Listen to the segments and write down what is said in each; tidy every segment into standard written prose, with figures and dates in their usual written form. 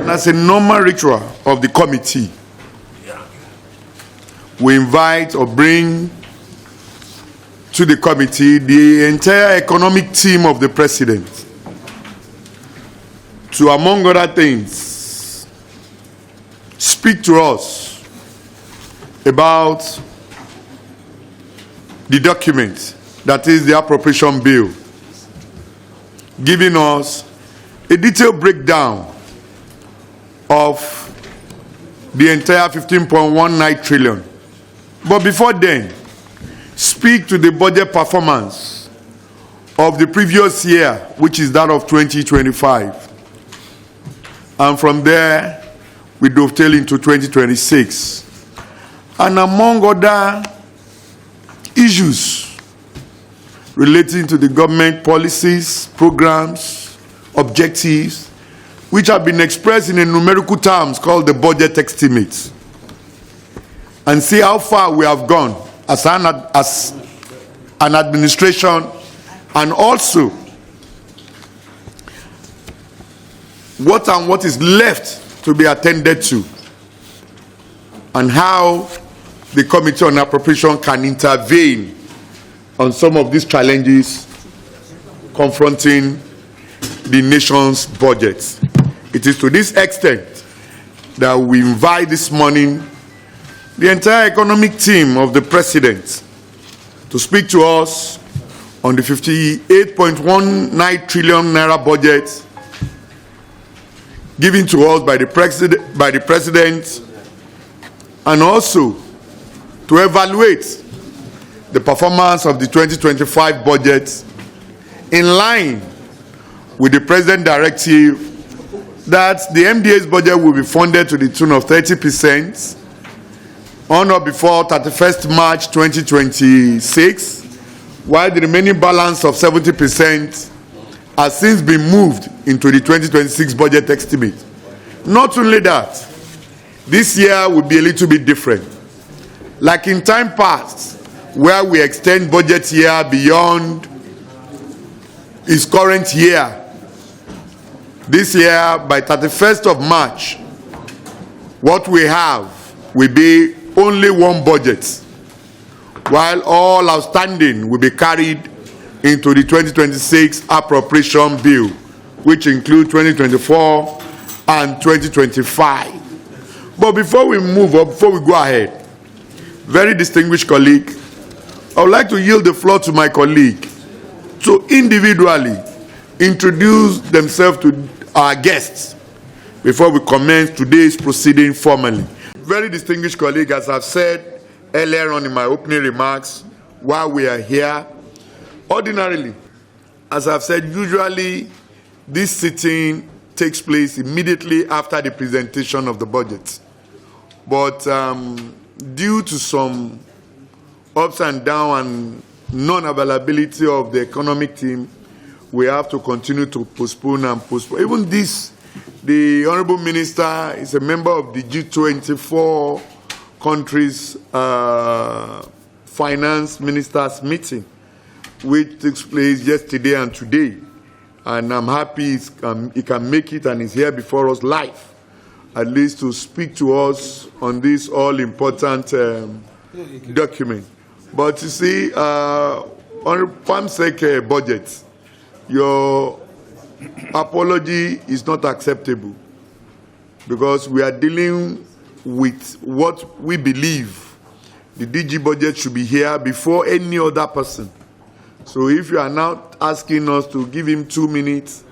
That's a normal ritual of the committee. We invite or bring to the committee the entire economic team of the president to, among other things, speak to us about the document, that is the appropriation bill, giving us a detailed breakdown of the entire 15.19 trillion. But before then, speak to the budget performance of the previous year, which is that of 2025. And from there, we dovetail into 2026. And among other issues relating to the government policies, programs, objectives, which have been expressed in a numerical terms called the budget estimates, and see how far we have gone as an administration, and also what is left to be attended to, and how the Committee on Appropriation can intervene on some of these challenges confronting the nation's budget. It is to this extent that we invite this morning the entire economic team of the president to speak to us on the 58.19 trillion naira budget given to us by the president, and also to evaluate the performance of the 2025 budget in line with the President's directive that the MDA's budget will be funded to the tune of 30% on or before 31st March 2026, while the remaining balance of 70% has since been moved into the 2026 budget estimate. Not only that, this year will be a little bit different. Like in time past, where we extend budget year beyond its current year, this year, by 31st of March, what we have will be only one budget, while all outstanding will be carried into the 2026 appropriation bill, which include 2024 and 2025. But before we move on, before we go ahead, very distinguished colleague, I would like to yield the floor to my colleague to individually introduce themselves to our guests before we commence today's proceeding formally. Very distinguished colleague, as I've said earlier on in my opening remarks, while we are here, ordinarily, as I've said, usually this sitting takes place immediately after the presentation of the budget. But due to some ups and downs and non-availability of the economic team, we have to continue to postpone and postpone. Even this, the Honorable Minister is a member of the G24 countries finance ministers meeting, which took place yesterday and today. And I'm happy he can make it and is here before us live, at least to speak to us on this all-important document. But you see, on PAMSEC budget, your apology is not acceptable, because we are dealing with what we believe the DG budget should be here before any other person. So if you are now asking us to give him 2 minutes,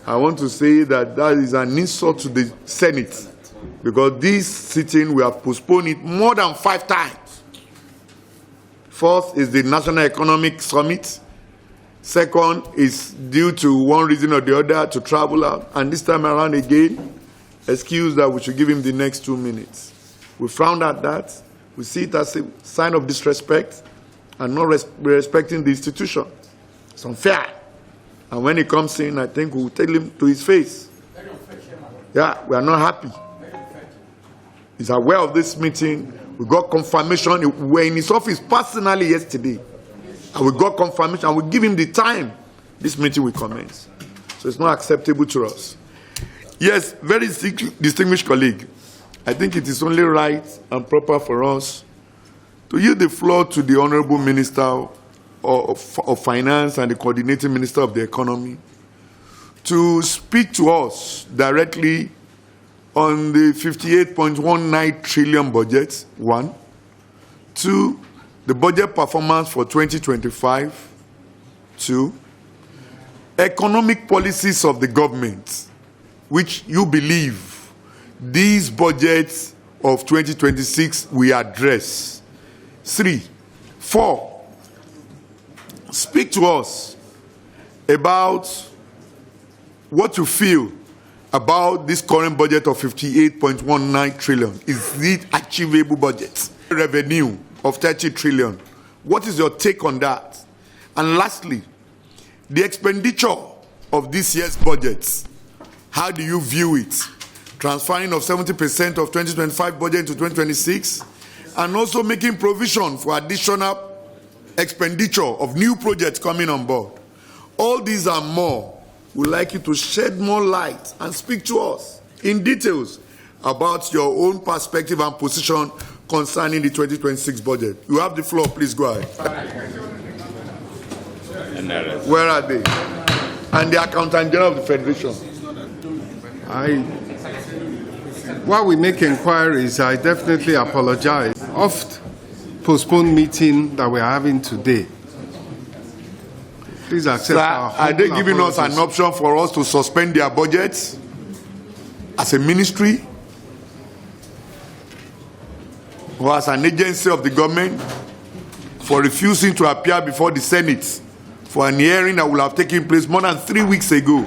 I want to say that that is an insult to the Senate, because this sitting, we have postponed it more than 5 times. First is the National Economic Summit. Second is due to one reason or the other to travel out. And this time around again, excuse that we should give him the next 2 minutes. We frown at that. We see it as a sign of disrespect and not respecting the institution. It's unfair. And when he comes in, I think we'll tell him to his face. Yeah, we are not happy. He's aware of this meeting. We got confirmation. We were in his office personally yesterday. And we got confirmation, and we give him the time this meeting will commence. So it's not acceptable to us. Yes, very distinguished colleague. I think it is only right and proper for us to yield the floor to the Honorable Minister of Finance and the Coordinating Minister of the Economy to speak to us directly on the 58.19 trillion budget, 1. 2, the budget performance for 2025, 2, economic policies of the government, which you believe these budgets of 2026 will address. 3, 4, speak to us about what you feel about this current budget of 58.19 trillion. Is it achievable budget? Revenue of 30 trillion. What is your take on that? And lastly, the expenditure of this year's budget. How do you view it? Transferring of 70% of 2025 budget to 2026, and also making provision for additional expenditure of new projects coming on board. All these and more, we'd like you to shed more light and speak to us in details about your own perspective and position concerning the 2026 budget. You have the floor, please go ahead. Where are they? And the Accountant General of the Federation. While we make inquiries, I definitely apologize. Oft postponed meeting that we're having today. Please accept our Are they giving us an option for us to suspend their budgets as a ministry or as an agency of the government for refusing to appear before the Senate for an hearing that will have taken place more than 3 weeks ago?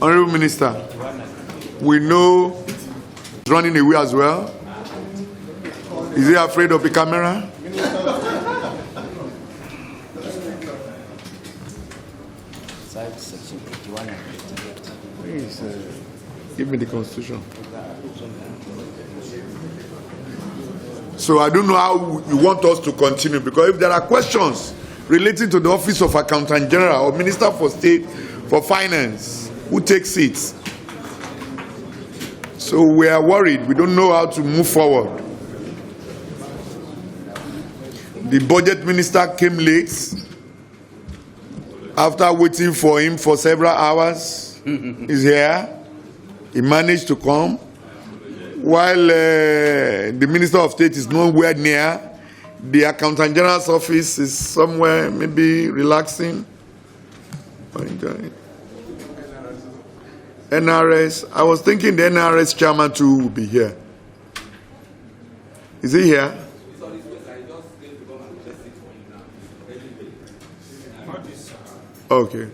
Honorable Minister, we know he's running away as well. Is he afraid of the camera? Please, give me the Constitution. So I don't know how you want us to continue, because if there are questions relating to the Office of Accountant General or Minister for State for Finance, who takes it? So we are worried. We don't know how to move forward. The budget minister came late after waiting for him for several hours. He's here. He managed to come. While the Minister of State is nowhere near, the Accountant General's office is somewhere, maybe relaxing or enjoying. NRS, I was thinking the NRS chairman too will be here. Is he here? Okay.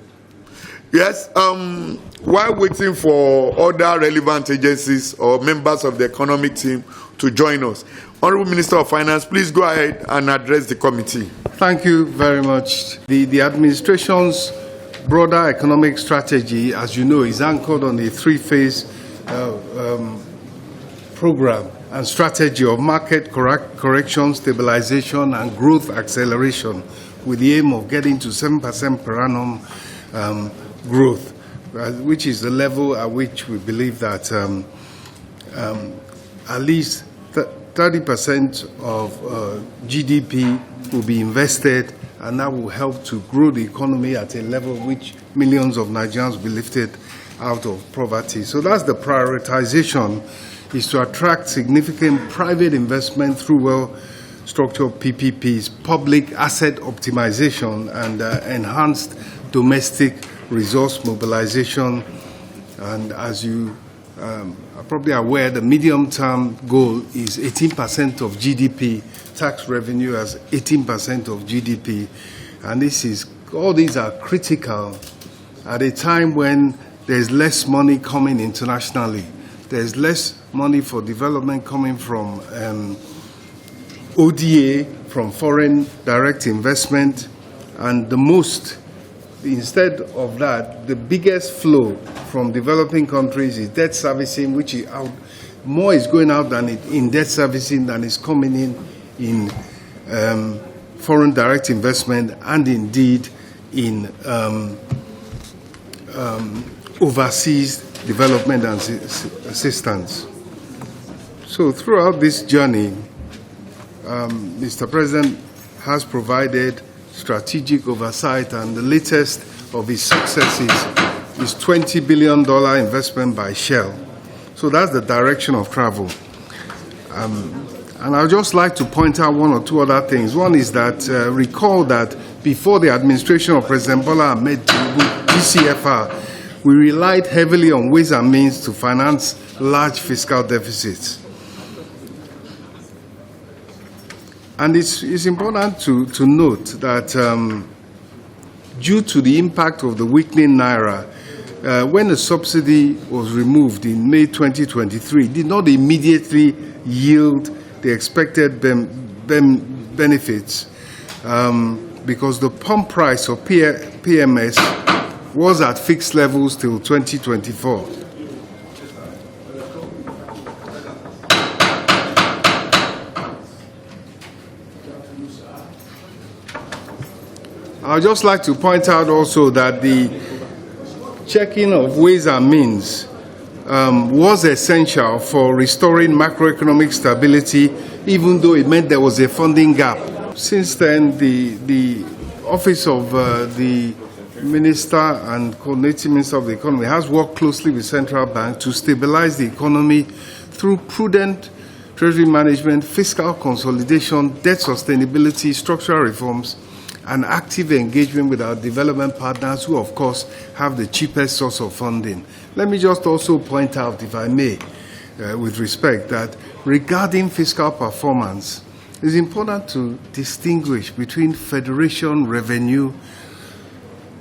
Yes, while waiting for other relevant agencies or members of the economic team to join us, Honorable Minister of Finance, please go ahead and address the committee. Thank you very much. The administration's broader economic strategy, as you know, is anchored on a 3-phase program and strategy of market correction, stabilization, and growth acceleration, with the aim of getting to 7% per annum growth, which is the level at which we believe that at least 30% of GDP will be invested, and that will help to grow the economy at a level which millions of Nigerians will be lifted out of poverty. So that's the prioritization, is to attract significant private investment through well-structured PPPs, public asset optimization, and enhanced domestic resource mobilization. And as you are probably aware, the medium-term goal is 18% of GDP, tax revenue as 18% of GDP. And all these are critical at a time when there's less money coming internationally. There's less money for development coming from ODA, from foreign direct investment, and instead of that, the biggest flow from developing countries is debt servicing, which is out. More is going out in debt servicing than is coming in foreign direct investment, and indeed in overseas development and assistance. So throughout this journey, Mr. President has provided strategic oversight, and the latest of his successes is $20 billion investment by Shell. So that's the direction of travel. And I'd just like to point out one or two other things. One is that recall that before the administration of President Bola Ahmed Tinubu, GCFR, we relied heavily on ways and means to finance large fiscal deficits. And it's important to note that due to the impact of the weakening Naira, when the subsidy was removed in May 2023, it did not immediately yield the expected benefits because the pump price of PMS was at fixed levels till 2024. I'd just like to point out also that the checking of ways and means was essential for restoring macroeconomic stability, even though it meant there was a funding gap. Since then, the Office of the Minister and Coordinating Minister of the Economy has worked closely with Central Bank to stabilize the economy through prudent treasury management, fiscal consolidation, debt sustainability, structural reforms, and active engagement with our development partners who, of course, have the cheapest source of funding. Let me just also point out, if I may, with respect, that regarding fiscal performance, it's important to distinguish between Federation revenue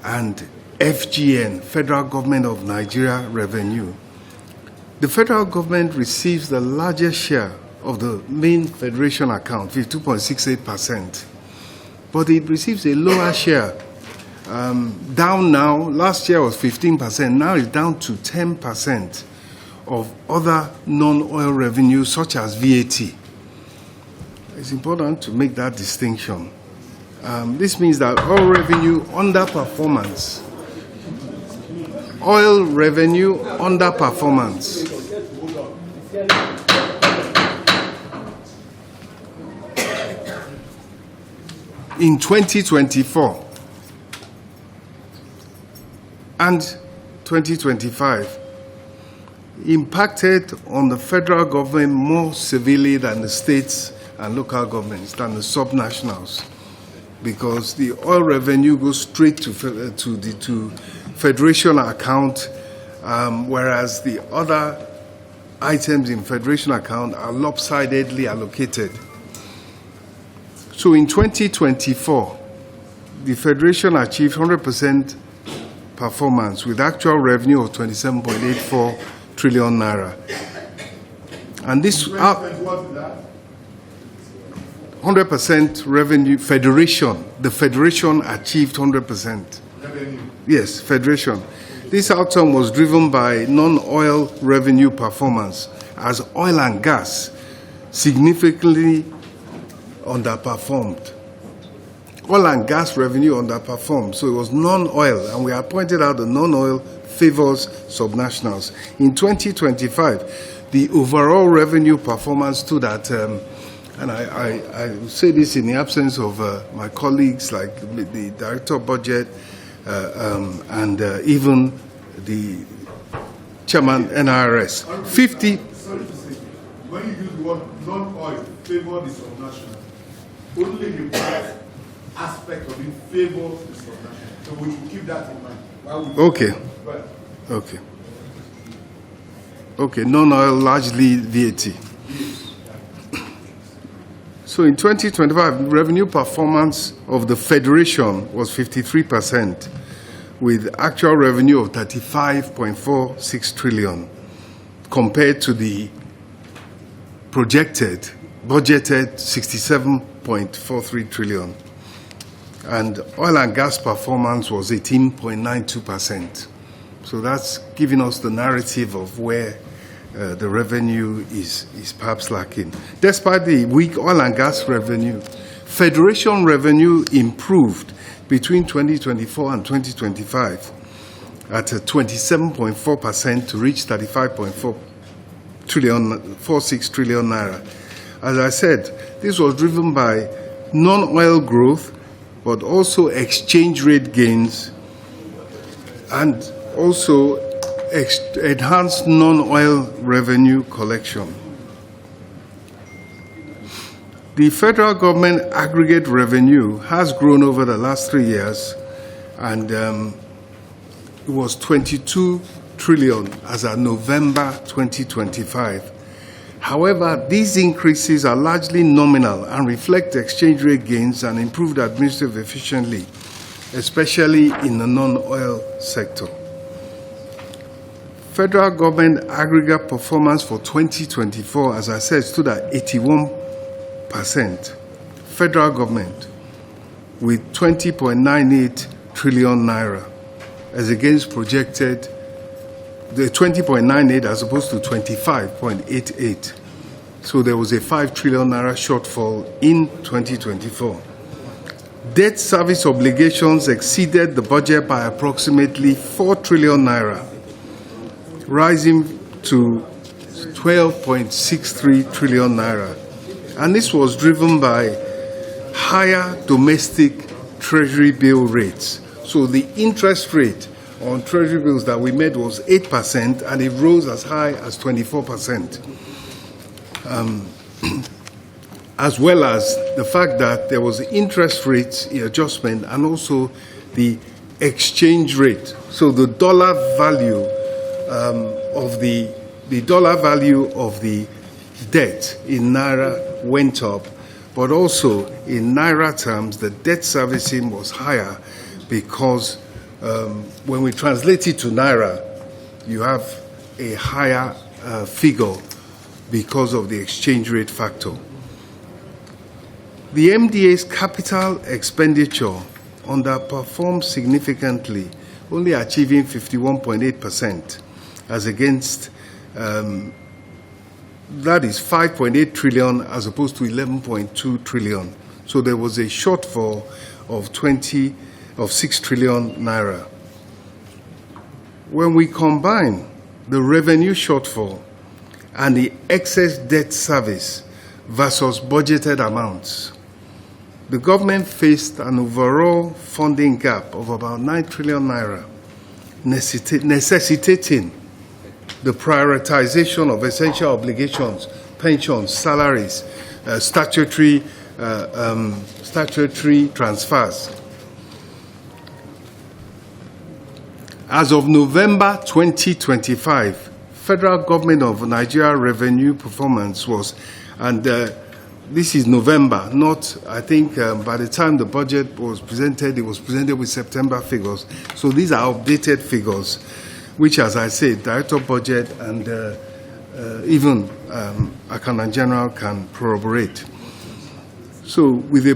and FGN, Federal Government of Nigeria revenue. The federal government receives the largest share of the main federation account, 52.68%. But it receives a lower share. Down now, last year was 15%, now it's down to 10% of other non-oil revenues such as VAT. It's important to make that distinction. This means that oil revenue underperformance. Oil revenue underperformance. In 2024 and 2025 impacted on the federal government more severely than the states and local governments, than the subnationals, because the oil revenue goes straight to federation account, whereas the other items in federation account are lopsidedly allocated. So in 2024, the Federation achieved 100% performance with actual revenue of 27.84 trillion naira. And this 100% revenue, Federation, the Federation achieved 100%. Revenue. Yes, Federation. This outcome was driven by non-oil revenue performance, as oil and gas significantly underperformed. Oil and gas revenue underperformed, so it was non-oil, and we have pointed out the non-oil favors subnationals. In 2025, the overall revenue performance stood at, and I say this in the absence of my colleagues like the Director of Budget and even the Chairman NIRS. 50. When you use the word non-oil, favor the subnational, only the price aspect of it favors the subnational. So we should keep that in mind. Okay. Okay. Okay, non-oil, largely VAT. So in 2025, revenue performance of the Federation was 53%, with actual revenue of 35.46 trillion, compared to the budgeted 67.43 trillion. And oil and gas performance was 18.92%. So that's giving us the narrative of where the revenue is perhaps lacking. Despite the weak oil and gas revenue, Federation revenue improved between 2024 and 2025 at 27.4% to reach 35.46 trillion naira. As I said, this was driven by non-oil growth, but also exchange rate gains and also enhanced non-oil revenue collection. The federal government aggregate revenue has grown over the last 3 years, and it was 22 trillion as of November 2025. However, these increases are largely nominal and reflect exchange rate gains and improved administrative efficiency, especially in the non-oil sector. Federal government aggregate performance for 2024, as I said, stood at 81%. Federal government with 20.98 trillion naira as against projected the 20.98 as opposed to 25.88. So there was a 5 trillion naira shortfall in 2024. Debt service obligations exceeded the budget by approximately 4 trillion naira, rising to 12.63 trillion naira. And this was driven by higher domestic treasury bill rates. So the interest rate on treasury bills that we made was 8%, and it rose as high as 24%. As well as the fact that there was interest rate adjustment and also the exchange rate. So the dollar value of the dollar value of the debt in naira went up, but also in naira terms, the debt servicing was higher because when we translate it to naira, you have a higher figure because of the exchange rate factor. The MDA's capital expenditure underperformed significantly, only achieving 51.8%, as against that is 5.8 trillion as opposed to 11.2 trillion. So there was a shortfall of 6 trillion naira. When we combine the revenue shortfall and the excess debt service versus budgeted amounts, the government faced an overall funding gap of about 9 trillion naira, necessitating the prioritization of essential obligations, pensions, salaries, statutory transfers. As of November 2025, federal government of Nigeria revenue performance was, and this is November, not, I think by the time the budget was presented, it was presented with September figures. So these are updated figures, which, as I said, Director Budget and even Accountant General can corroborate. So with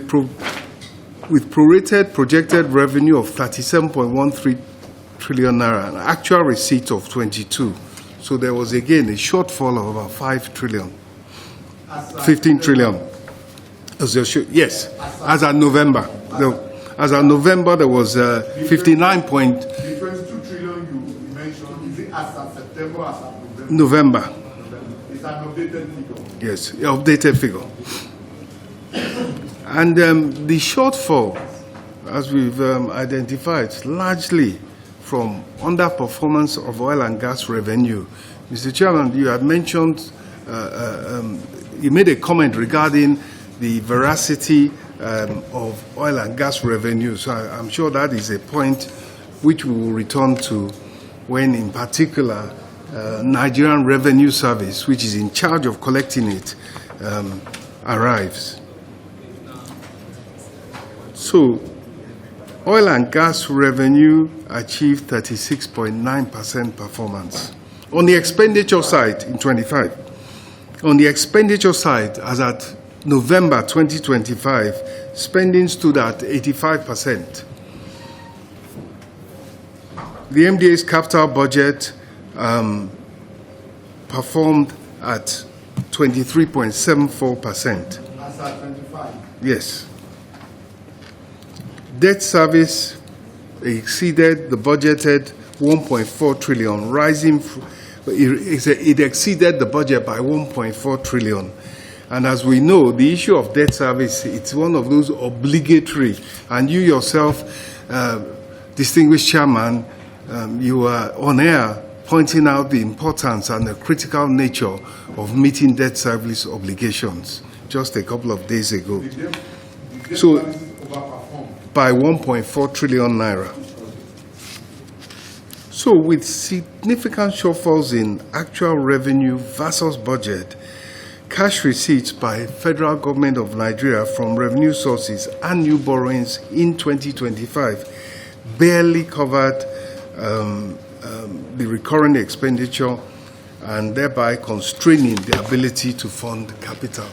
prorated projected revenue of 37.13 trillion naira, an actual receipt of 22. So there was again a shortfall of about 5 trillion, 15 trillion. Yes, as of November. As of November, there was 59 point. The 22 trillion you mentioned, is it as of September or as of November? It's an updated figure. Yes, updated figure. And the shortfall, as we've identified, largely from underperformance of oil and gas revenue. Mr. Chairman, you had mentioned, you made a comment regarding the veracity of oil and gas revenue. So I'm sure that is a point which we will return to when, in particular, Nigerian Revenue Service, which is in charge of collecting it, arrives. So, oil and gas revenue achieved 36.9% performance. On the expenditure side in 25, on the expenditure side, as at November 2025, spending stood at 85%. The MDA's capital budget performed at 23.74%. As at 25? Yes. Debt service exceeded the budgeted 1.4 trillion, it exceeded the budget by 1.4 trillion. And as we know, the issue of debt service, it's one of those obligatory, and you yourself, distinguished chairman, you were on air pointing out the importance and the critical nature of meeting debt service obligations just a couple of days ago. So, by 1.4 trillion naira. So, with significant shortfalls in actual revenue versus budget, cash receipts by federal government of Nigeria from revenue sources and new borrowings in 2025 barely covered the recurring expenditure and thereby constraining the ability to fund capital.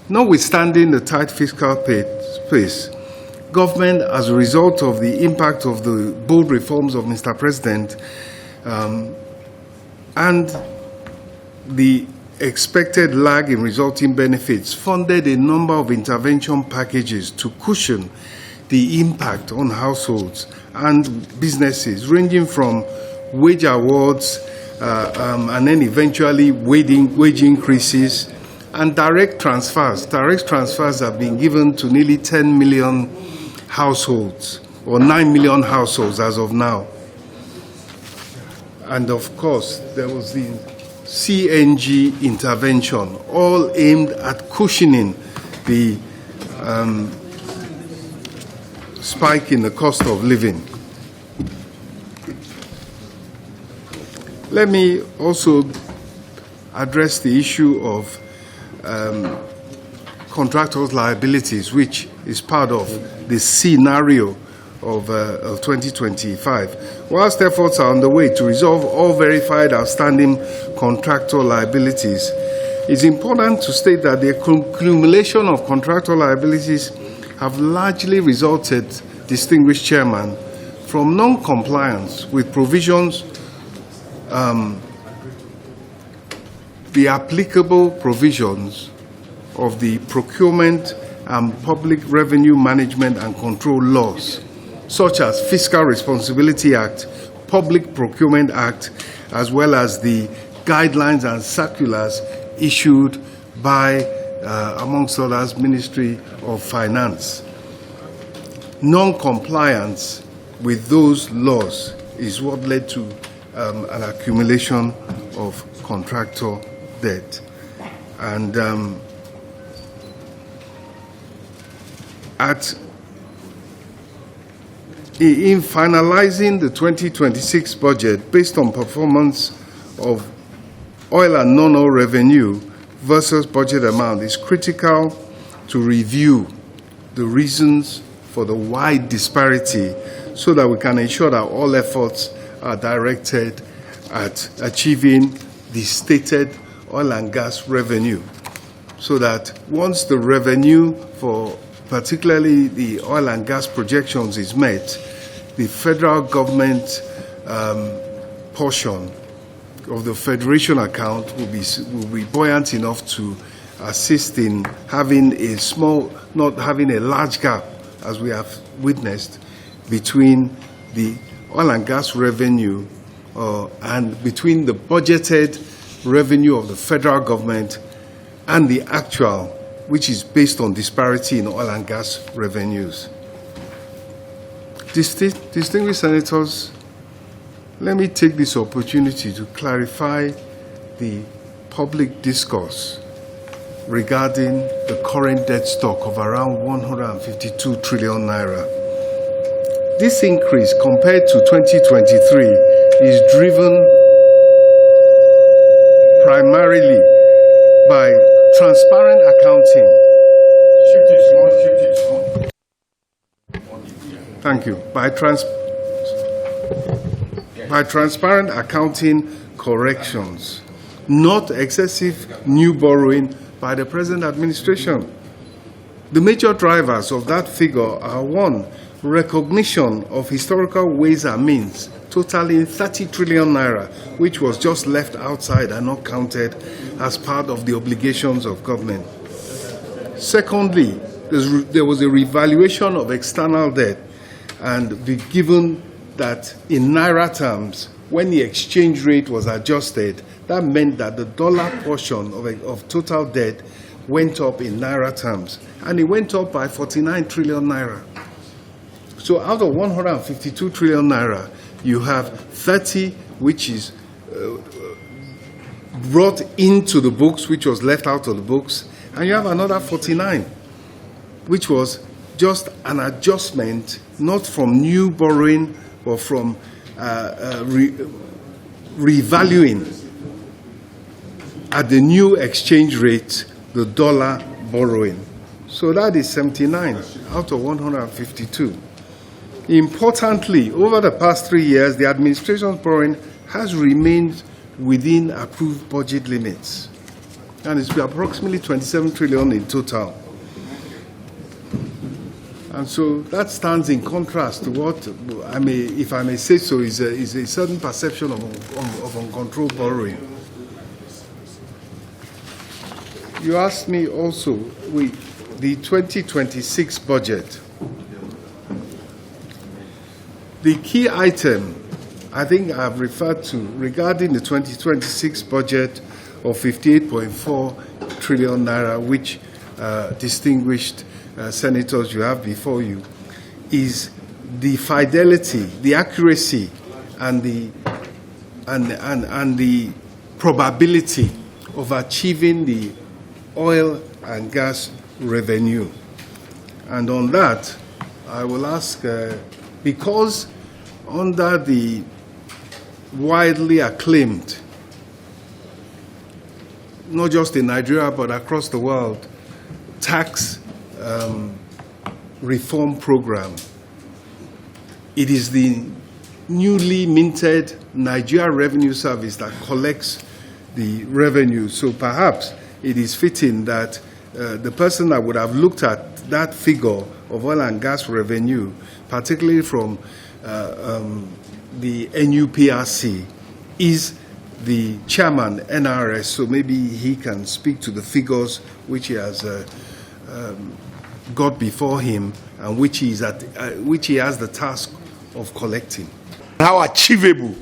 Notwithstanding the tight fiscal space, government, as a result of the impact of the bold reforms of Mr. President and the expected lag in resulting benefits, funded a number of intervention packages to cushion the impact on households and businesses, ranging from wage awards and then eventually wage increases, and direct transfers. Direct transfers have been given to nearly 10 million households, or 9 million households as of now. And of course, there was the CNG intervention, all aimed at cushioning the spike in the cost of living. Let me also address the issue of contractors' liabilities, which is part of the scenario of 2025. Whilst efforts are underway to resolve all verified outstanding contractor liabilities, it's important to state that the accumulation of contractor liabilities have largely resulted, distinguished chairman, from non-compliance with provisions, the applicable provisions of the Procurement and Public Revenue Management and Control laws, such as Fiscal Responsibility Act, Public Procurement Act, as well as the guidelines and circulars issued by, amongst others, Ministry of Finance. Non-compliance with those laws is what led to an accumulation of contractor debt. And in finalizing the 2026 budget based on performance of oil and non-oil revenue versus budget amount, it's critical to review the reasons for the wide disparity so that we can ensure that all efforts are directed at achieving the stated oil and gas revenue, so that once the revenue for particularly the oil and gas projections is met, the federal government portion of the federation account will be buoyant enough to assist in having a small, not having a large gap, as we have witnessed, between the oil and gas revenue and between the budgeted revenue of the federal government and the actual, which is based on disparity in oil and gas revenues. Distinguished senators, let me take this opportunity to clarify the public discourse regarding the current debt stock of around 152 trillion naira. This increase compared to 2023 is driven primarily by transparent accounting. Thank you. By transparent accounting corrections, not excessive new borrowing by the present administration. The major drivers of that figure are: one, recognition of historical ways and means totaling 30 trillion naira, which was just left outside and not counted as part of the obligations of government. Secondly, there was a revaluation of external debt, and given that in naira terms, when the exchange rate was adjusted, that meant that the dollar portion of total debt went up in naira terms, and it went up by 49 trillion naira. So out of 152 trillion naira, you have 30 which is brought into the books, which was left out of the books, and you have another 49, which was just an adjustment, not from new borrowing, but from revaluing at the new exchange rate the dollar borrowing. So that is 79 out of 152. Importantly, over the past 3 years, the administration's borrowing has remained within approved budget limits, and it's approximately 27 trillion in total. And so that stands in contrast to what, if I may say so, is a certain perception of uncontrolled borrowing. You asked me also, the 2026 budget. The key item I think I've referred to regarding the 2026 budget of 58.4 trillion naira, which distinguished senators you have before you, is the fidelity, the accuracy, and the probability of achieving the oil and gas revenue. And on that, I will ask, because under the widely acclaimed, not just in Nigeria but across the world, tax reform program, it is the newly minted Nigeria Revenue Service that collects the revenue. So perhaps it is fitting that the person that would have looked at that figure of oil and gas revenue, particularly from the NUPRC, is the chairman, NRS, so maybe he can speak to the figures which he has got before him and which he has the task of collecting. How achievable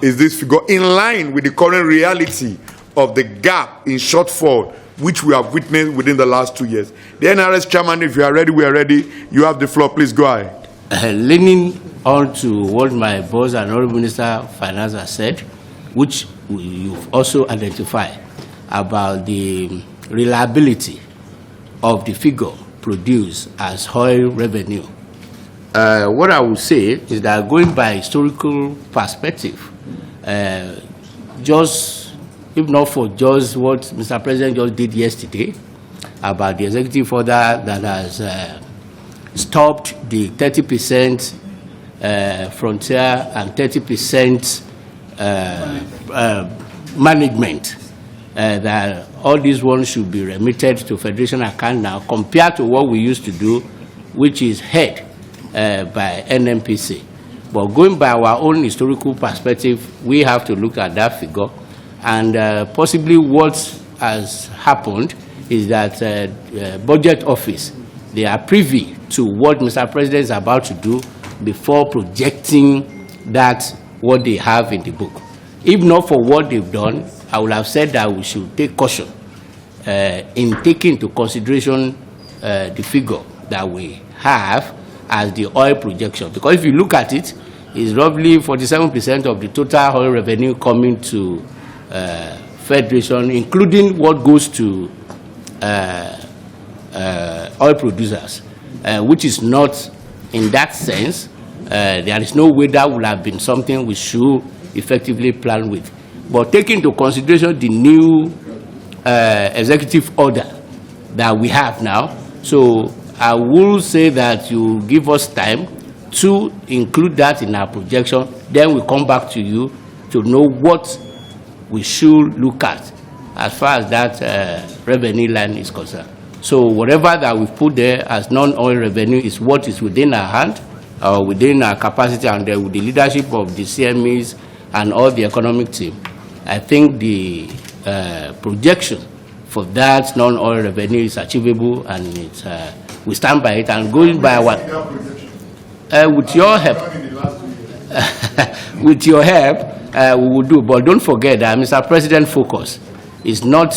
is this figure in line with the current reality of the gap in shortfall which we have witnessed within the last 2 years? The NRS chairman, if you are ready, we are ready. You have the floor. Please go ahead. Leaning on to what my boss and Honorable Minister of Finance has said, which you've also identified about the reliability of the figure produced as oil revenue. What I would say is that going by historical perspective, if not for just what Mr. President just did yesterday about the executive order that has stopped the 30% frontier and 30% management, that all these ones should be remitted to Federation account now, compared to what we used to do, which is head by NMPC. But going by our own historical perspective, we have to look at that figure. And possibly what has happened is that Budget Office, they are privy to what Mr. President is about to do before projecting that what they have in the book. If not for what they've done, I would have said that we should take caution in taking into consideration the figure that we have as the oil projection. Because if you look at it, it's roughly 47% of the total oil revenue coming to Federation, including what goes to oil producers, which is not, in that sense, there is no way that would have been something we should effectively plan with. But taking into consideration the new executive order that we have now, so I will say that you give us time to include that in our projection, then we come back to you to know what we should look at as far as that revenue line is concerned. So whatever that we put there as non-oil revenue is what is within our hand, within our capacity and with the leadership of the CMEs and all the economic team, I think the projection for that non-oil revenue is achievable, and we stand by it and going by what with your help. With your help, we will do. But don't forget that Mr. President's focus is not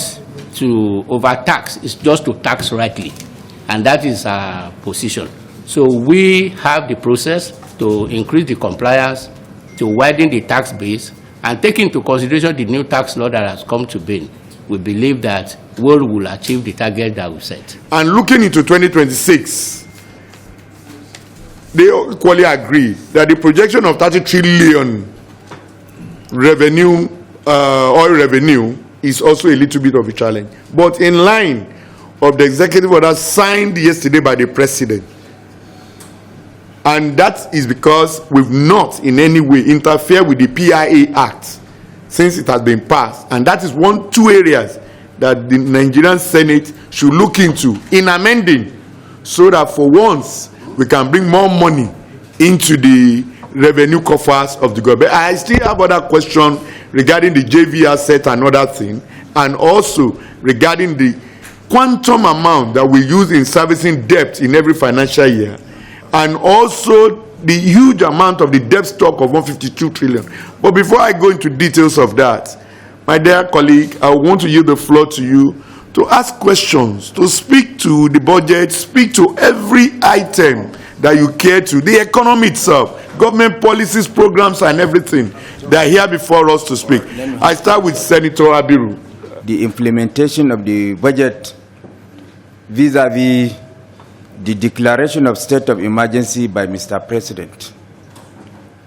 to overtax; it's just to tax rightly, and that is our position. So we have the process to increase the compliance, to widen the tax base, and take into consideration the new tax law that has come to being. We believe that we will achieve the target that we set. And looking into 2026, they equally agree that the projection of 30 trillion revenue, oil revenue, is also a little bit of a challenge. But in line of the executive order signed yesterday by the president, and that is because we've not in any way interfered with the PIA Act since it has been passed, and that is two areas that the Nigerian Senate should look into in amending, so that for once we can bring more money into the revenue coffers of the government. I still have other questions regarding the JV asset and other things, and also regarding the quantum amount that we use in servicing debt in every financial year, and also the huge amount of the debt stock of 152 trillion. But before I go into details of that, my dear colleague, I want to yield the floor to you to ask questions, to speak to the budget, speak to every item that you care to, the economy itself, government policies, programs, and everything. They are here before us to speak. I start with Senator Abiru. The implementation of the budget vis-a-vis the declaration of state of emergency by Mr. President.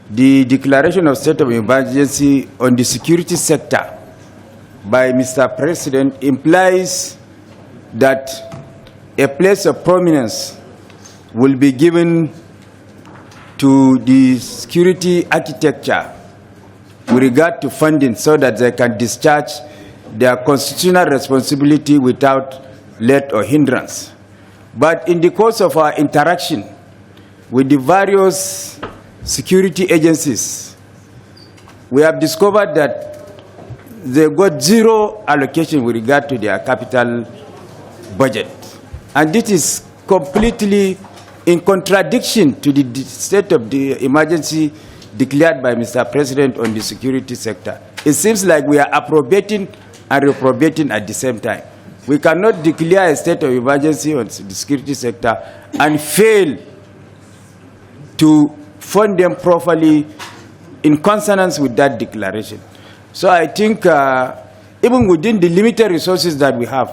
The declaration of state of emergency on the security sector by Mr. President implies that a place of prominence will be given to the security architecture with regard to funding so that they can discharge their constitutional responsibility without let or hindrance. But in the course of our interaction with the various security agencies, we have discovered that they got zero allocation with regard to their capital budget. And this is completely in contradiction to the state of the emergency declared by Mr. President on the security sector. It seems like we are appropriating and reprobating at the same time. We cannot declare a state of emergency on the security sector and fail to fund them properly in consonance with that declaration. So I think even within the limited resources that we have,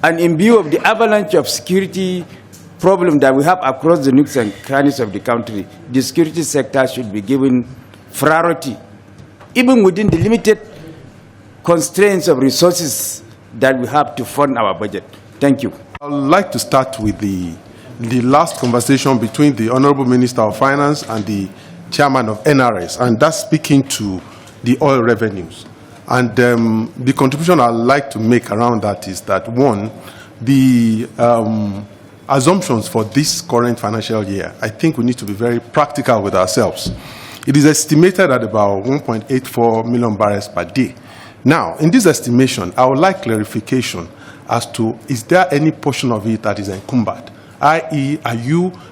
and in view of the avalanche of security problem that we have across the nooks and crannies of the country, the security sector should be given priority, even within the limited constraints of resources that we have to fund our budget. Thank you. I would like to start with the last conversation between the Honorable Minister of Finance and the Chairman of NRS, and that's speaking to the oil revenues. And the contribution I'd like to make around that is that, one, the assumptions for this current financial year, I think we need to be very practical with ourselves. It is estimated at about 1.84 million barrels per day. Now, in this estimation, I would like clarification as to, is there any portion of it that is encumbered? I.e.,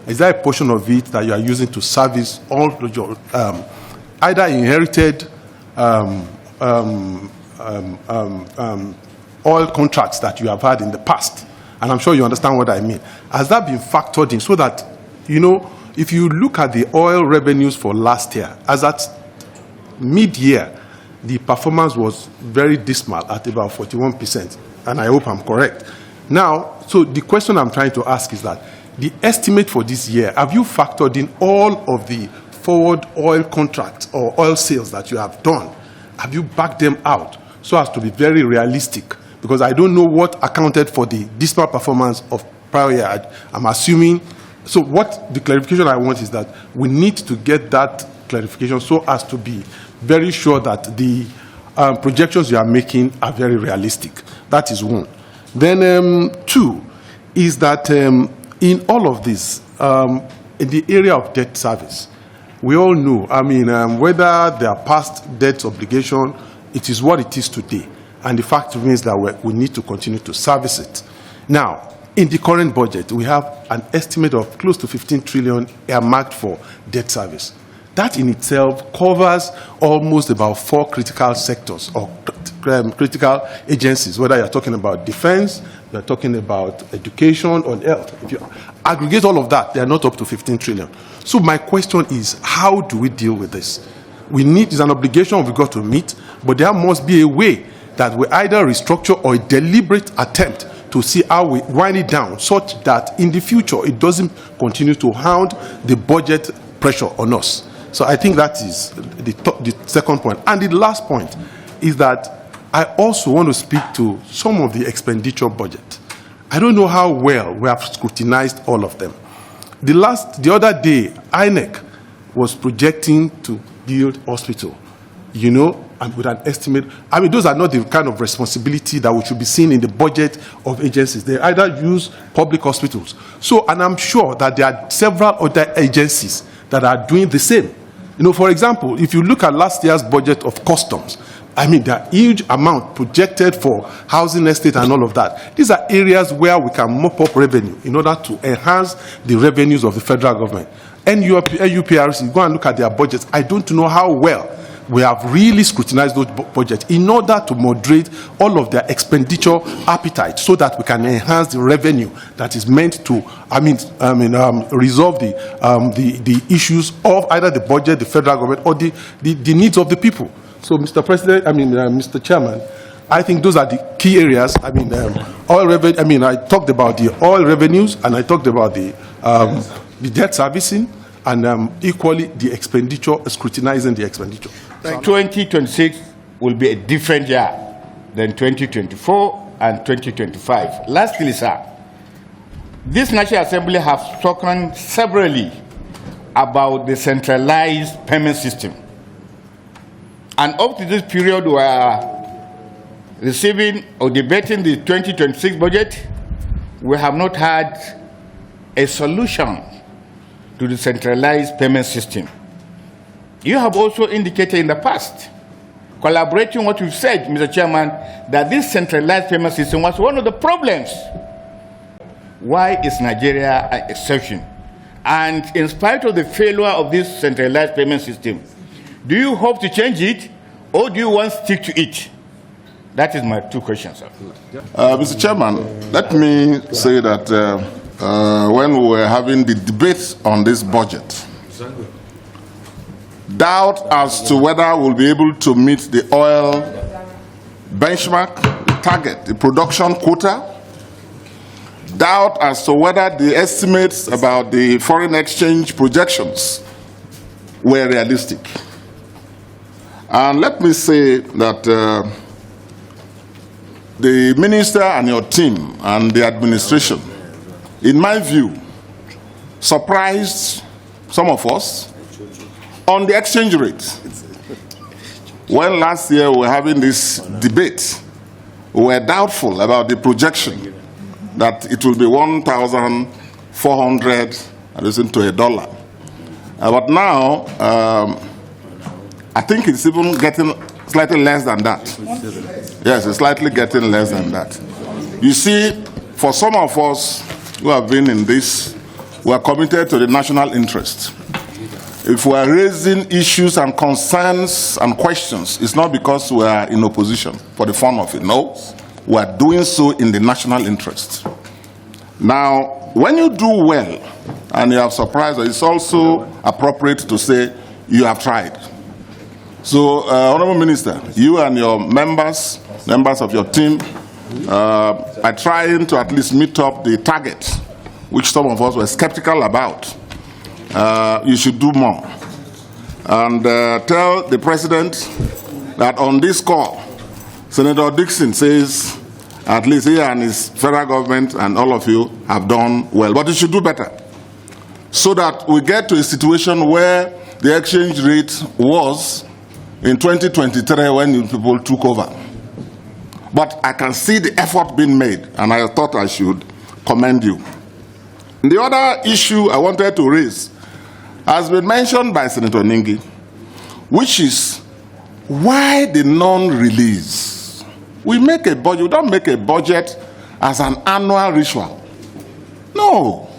is there a portion of it that you are using to service all of your either inherited oil contracts that you have had in the past? And I'm sure you understand what I mean. Has that been factored in so that, you know, if you look at the oil revenues for last year, as at mid-year, the performance was very dismal at about 41%, and I hope I'm correct. Now, so the question I'm trying to ask is that the estimate for this year, have you factored in all of the forward oil contracts or oil sales that you have done? Have you backed them out so as to be very realistic? Because I don't know what accounted for the dismal performance of prior year. I'm assuming, so what the clarification I want is that we need to get that clarification so as to be very sure that the projections you are making are very realistic. That is one. Then two is that in all of this, a in the area of debt service, we all know, whether there are past debt obligation, it is what it is today. And the fact remains that we need to continue to service it. Now, in the current budget, we have an estimate of close to 15 trillion earmarked for debt service. That in itself covers almost about 4 critical sectors or critical agencies, whether you're talking about defense, you're talking about education or health. If you aggregate all of that, they are not up to 15 trillion. So my question is, how do we deal with this? It's an obligation we've got to meet, but there must be a way that we either restructure or a deliberate attempt to see how we wind it down such that in the future it doesn't continue to hound the budget pressure on us. So I think that is the second point. And the last point is that I also want to speak to some of the expenditure budget. I don't know how well we have scrutinized all of them. The other day, INEC was projecting to build hospital, and with an estimate. Those are not the kind of responsibility that we should be seeing in the budget of agencies. They either use public hospitals. So, and I'm sure that there are several other agencies that are doing the same. For example, if you look at last year's budget of customs, there are huge amount projected for housing estate and all of that. These are areas where we can mop up revenue in order to enhance the revenues of the federal government. NUPRC, go and look at their budgets. I don't know how well we have really scrutinized those budgets in order to moderate all of their expenditure appetite so that we can enhance the revenue that is meant to, resolve the issues of either the budget, the federal government, or the needs of the people. So, Mr. President, Mr. Chairman, I think those are the key areas. Oil revenue. I talked about the oil revenues, and I talked about the debt servicing, and equally the expenditure, scrutinizing the expenditure. 2026 will be a different year than 2024 and 2025. Lastly, sir, this National Assembly has spoken severally about the centralized payment system. And up to this period, we are receiving or debating the 2026 budget. We have not had a solution to the centralized payment system. You have also indicated in the past, collaborating what you said, Mr. Chairman, that this centralized payment system was one of the problems. Why is Nigeria an exception? And in spite of the failure of this centralized payment system, do you hope to change it, or do you want to stick to it? That is my 2 questions, sir. Mr. Chairman, let me say that when we were having the debate on this budget, doubt as to whether we'll be able to meet the oil benchmark, the target, the production quota, doubt as to whether the estimates about the foreign exchange projections were realistic. And let me say that the minister and your team and the administration, in my view, surprised some of us on the exchange rate. When last year we were having this debate, we were doubtful about the projection that it will be 1,400 to $1. But now, I think it's even getting slightly less than that. Yes, it's slightly getting less than that. You see, for some of us who have been in this, we are committed to the national interest. If we are raising issues and concerns and questions, it's not because we are in opposition for the fun of it. No, we are doing so in the national interest. Now, when you do well and you have surprised, it's also appropriate to say you have tried. So, Honorable Minister, you and your members of your team are trying to at least meet up the target, which some of us were skeptical about. You should do more. And tell the President that on this call, Senator Dixon says at least he and his federal government and all of you have done well. But you should do better so that we get to a situation where the exchange rate was in 2023 when you people took over. But I can see the effort being made, and I thought I should commend you. The other issue I wanted to raise has been mentioned by Senator Ningi, which is why the non-release. We make a budget, we don't make a budget as an annual ritual. No.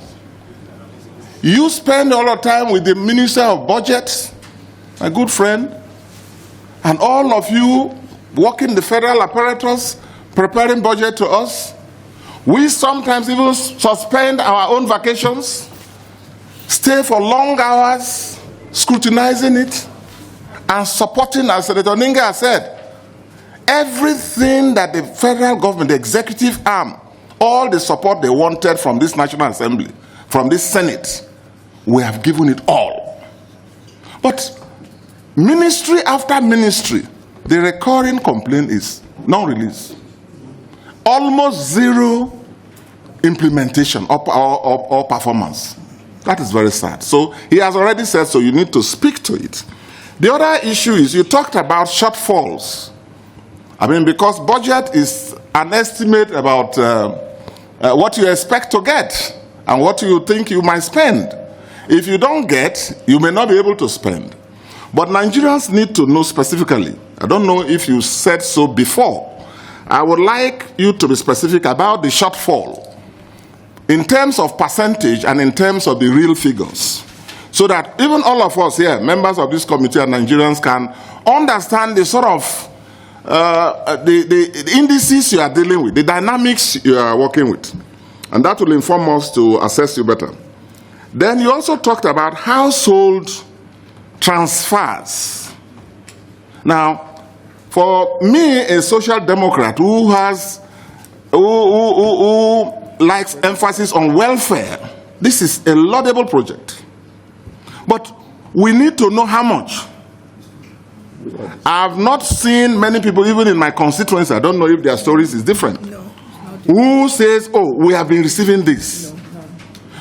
You spend all the time with the Minister of Budget, my good friend, and all of you working the federal apparatus, preparing budget to us. We sometimes even suspend our own vacations, stay for long hours, scrutinizing it, and supporting, as Senator Ninga has said, everything that the federal government, the executive arm, all the support they wanted from this National Assembly, from this Senate, we have given it all. But ministry after ministry, the recurring complaint is non-release. Almost zero implementation or performance. That is very sad. So he has already said, so you need to speak to it. The other issue is you talked about shortfalls. I mean, because budget is an estimate about what you expect to get and what you think you might spend. If you don't get, you may not be able to spend. But Nigerians need to know specifically. I don't know if you said so before. I would like you to be specific about the shortfall in terms of percentage and in terms of the real figures, so that even all of us here, members of this committee and Nigerians, can understand the sort of the indices you are dealing with, the dynamics you are working with. And that will inform us to assess you better. Then you also talked about household transfers. Now, for me, a social democrat who likes emphasis on welfare, this is a laudable project. But we need to know how much. I have not seen many people, even in my constituency, I don't know if their stories is different, who says, oh, we have been receiving this.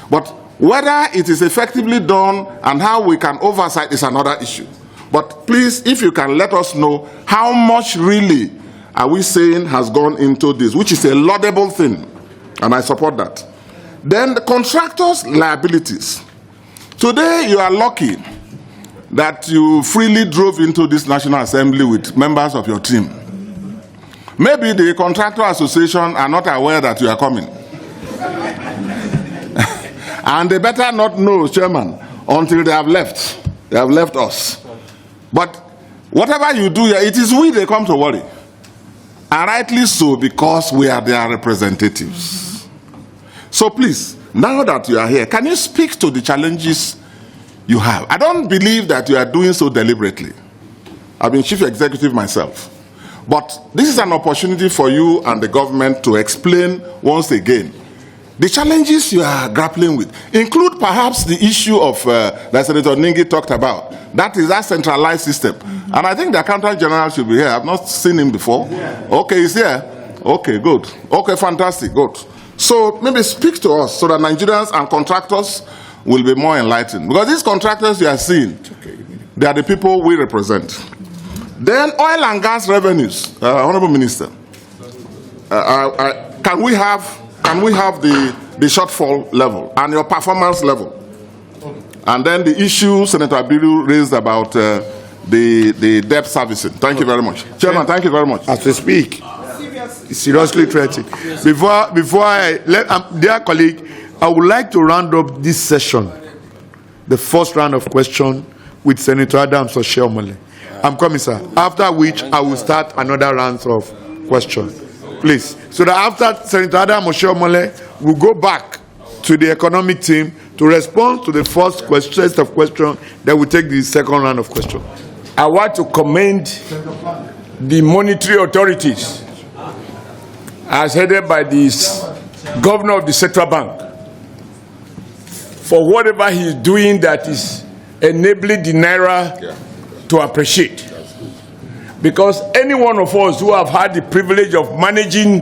But whether it is effectively done and how we can oversight is another issue. But please, if you can let us know how much really are we saying has gone into this, which is a laudable thing, and I support that. Then the contractors' liabilities. Today you are lucky that you freely drove into this National Assembly with members of your team. Maybe the Contractor Association are not aware that you are coming. And they better not know, Chairman, until they have left. They have left us. But whatever you do here, it is we they come to worry. And rightly so, because we are their representatives. So please, now that you are here, can you speak to the challenges you have? I don't believe that you are doing so deliberately. I've been chief executive myself. But this is an opportunity for you and the government to explain once again the challenges you are grappling with. Include perhaps the issue of that Senator Ningi talked about. That is that centralized system. And I think the Accountant General should be here. I've not seen him before. Okay, he's here. Okay, good. Okay, fantastic, good. So maybe speak to us so that Nigerians and contractors will be more enlightened. Because these contractors you are seeing, they are the people we represent. Then oil and gas revenues, Honorable Minister. Can we have the shortfall level and your performance level? And then the issue Senator Abiru raised about the debt servicing. Thank you very much. Chairman, thank you very much. As we speak, seriously threatening. Before I let, dear colleague, I would like to round up this session, the first round of questions with Senator Adams or Sheomole. I'm coming, sir. After which I will start another round of questions. Please. So that after Senator Adams or Sheomole, we'll go back to the economic team to respond to the first set of questions, then we'll take the second round of questions. I want to commend the monetary authorities as headed by this governor of the central bank for whatever he's doing that is enabling the Naira to appreciate. Because any one of us who have had the privilege of managing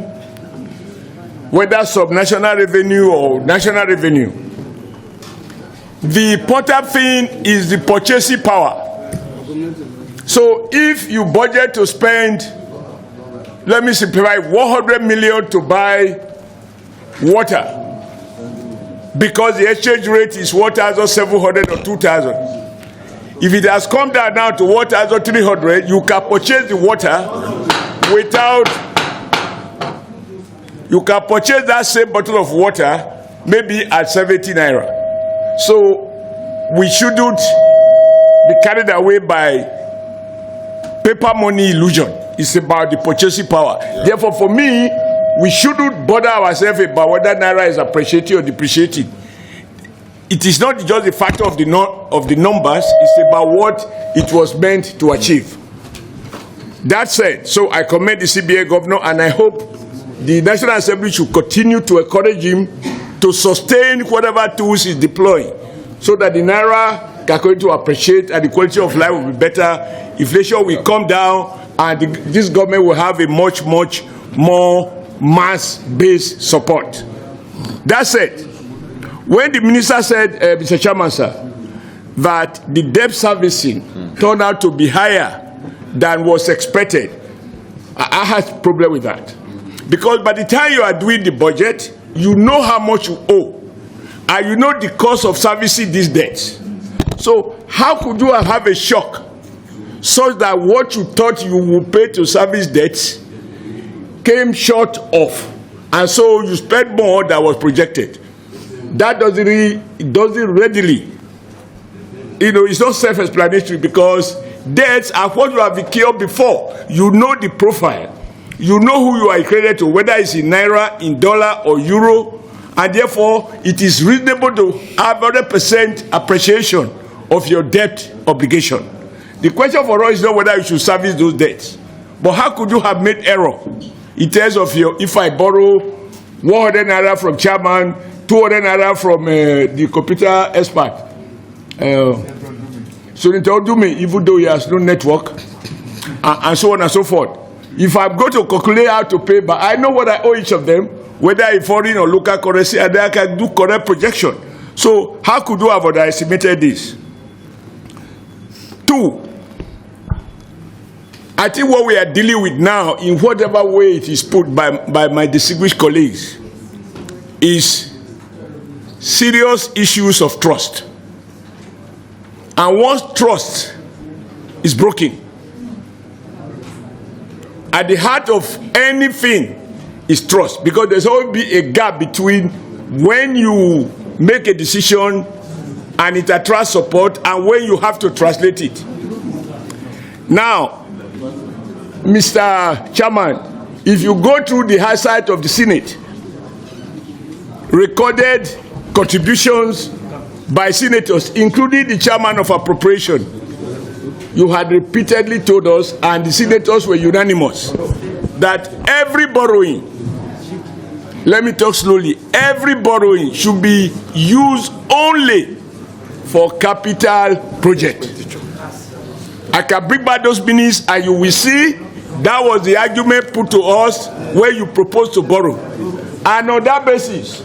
whether subnational revenue or national revenue, the important thing is the purchasing power. So if you budget to spend, let me simplify, 100 million to buy water, because the exchange rate is 1,700 or 2,000. If it has come down now to 1,300, you can purchase the water without, you can purchase that same bottle of water maybe at 70 naira. So we shouldn't be carried away by paper money illusion. It's about the purchasing power. Yeah. Therefore, for me, we shouldn't bother ourselves about whether naira is appreciating or depreciating. It is not just a factor of the numbers, it's about what it was meant to achieve. That said, so I commend the CBA governor, and I hope the National Assembly should continue to encourage him to sustain whatever tools he's deploying, so that the naira can continue to appreciate and the quality of life will be better, inflation will come down, and this government will have a much more mass-based support. That said, when the minister said, Mr. Chairman, sir, that the debt servicing turned out to be higher than was expected, I had a problem with that. Because by the time you are doing the budget, you know how much you owe, and you know the cost of servicing these debts. So how could you have a shock such that what you thought you would pay to service debts came short of, and so you spent more than was projected? That doesn't readily, it's not self-explanatory, because debts are what you have incurred before. You know the profile. You know who you are credited to, whether it's in naira, in dollar, or euro, and therefore it is reasonable to have 100% appreciation of your debt obligation. The question for us is not whether you should service those debts, but how could you have made error in terms of if I borrow 100 naira from chairman, 200 naira from the computer expert, so they told me, even though he has no network, and so on and so forth. If I'm going to calculate how to pay, but I know what I owe each of them, whether in foreign or local currency, and then I can do correct projection. So how could you have underestimated this? 2, I think what we are dealing with now, in whatever way it is put by my distinguished colleagues, is serious issues of trust. And once trust is broken, at the heart of anything is trust, because there's always be a gap between when you make a decision and it attracts support and when you have to translate it. Now, Mr. Chairman, if you go through the high side of the Senate, recorded contributions by senators, including the chairman of appropriation, you had repeatedly told us, and the senators were unanimous, that every borrowing, let me talk slowly, every borrowing should be used only for capital project. I can bring back those minutes and you will see that was the argument put to us when you proposed to borrow. And on that basis,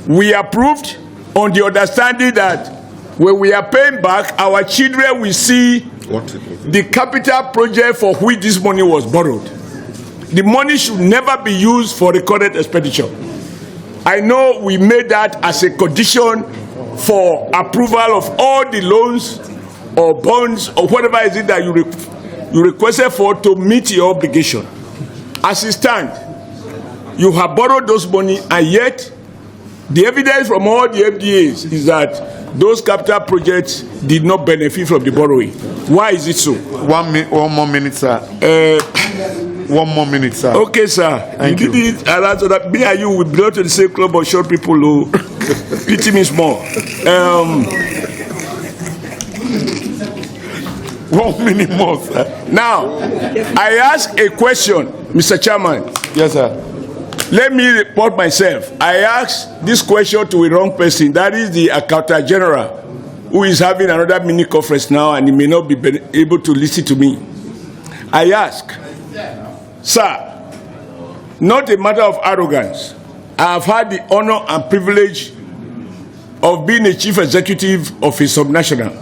we approved on the understanding that when we are paying back, our children will see the capital project for which this money was borrowed. The money should never be used for recorded expenditure. I know we made that as a condition for approval of all the loans or bonds or whatever is it that you requested for to meet your obligation. As it stands, you have borrowed those money, and yet the evidence from all the FDAs is that those capital projects did not benefit from the borrowing. Why is it so? 1 more minute, sir. 1 more minute, sir. Okay, sir. Thank you. Did it allow so that me and you will belong to the same club of short people who pity me small. 1 minute more, sir. Now, I ask a question, Mr. Chairman. Yes, sir. Let me report myself. I asked this question to a wrong person. That is the Accountant General, who is having another mini conference now, and he may not be able to listen to me. I ask, sir, not a matter of arrogance. I have had the honor and privilege of being a chief executive of a subnational.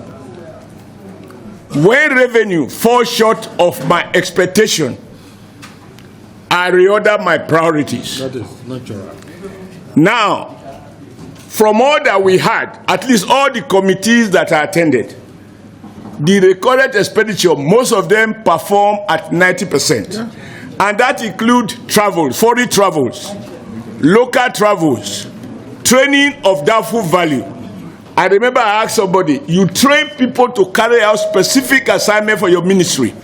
When revenue falls short of my expectation, I reorder my priorities. That is natural. Now, from all that we had, at least all the committees that I attended, the recorded expenditure, most of them perform at 90%. Yeah. And that includes travels, foreign travels, local travels, training of doubtful value. I remember I asked somebody, you train people to carry out specific assignment for your ministry,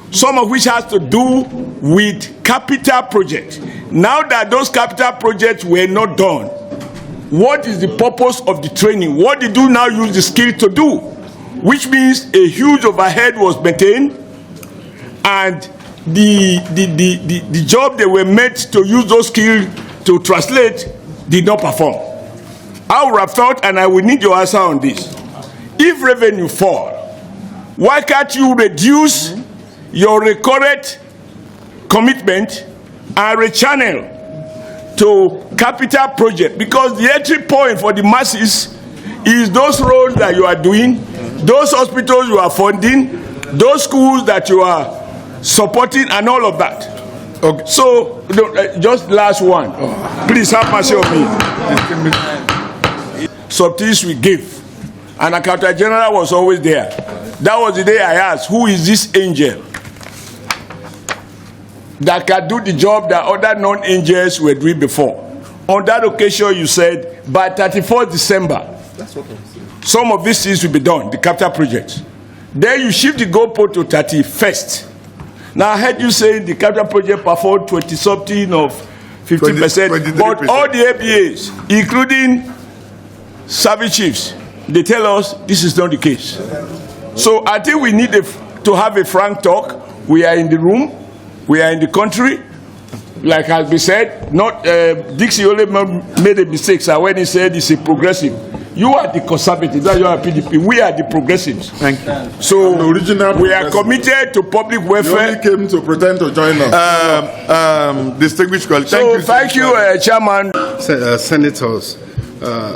some of which has to do with capital projects. Now that those capital projects were not done, what is the purpose of the training? What did you now use the skill to do? Which means a huge overhead was maintained, and the job they were meant to use those skills to translate did not perform. I would have thought, and I will need your answer on this, if revenue fall, why can't you reduce your recorded commitment and rechannel to capital project? Because the entry point for the masses is those roads that you are doing, those hospitals you are funding, those schools that you are supporting, and all of that. Okay. So, just last one. Please have mercy on me. Some things we give. And Accountant General was always there. That was the day I asked, who is this angel that can do the job that other non-angels were doing before? On that occasion, you said, by 31st December, some of these things will be done, the capital projects. Then you shift the goalpost to 31st. Now, I heard you saying the capital project performed 20-something of 50%, but all the ABAs, including service chiefs, they tell us this is not the case. So I think we need to have a frank talk. We are in the room, we are in the country. Like has been said, not Dixie only made a mistake when he said it's a progressive. You are the conservatives, that you are PDP. We are the progressives. Thank you. So we are committed to public welfare. You only came to pretend to join us. Distinguished colleagues. So thank you, Chairman. Senators,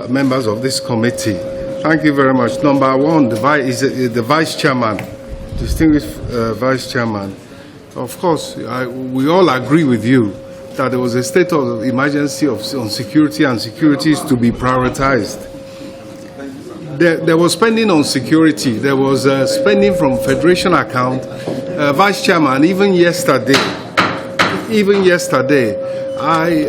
members of this committee, thank you very much. Number one, the Vice Chairman, distinguished Vice Chairman. Of course, we all agree with you that there was a state of emergency on security, and security is to be prioritized. There was spending on security. There was spending from Federation account. Vice Chairman, even yesterday, I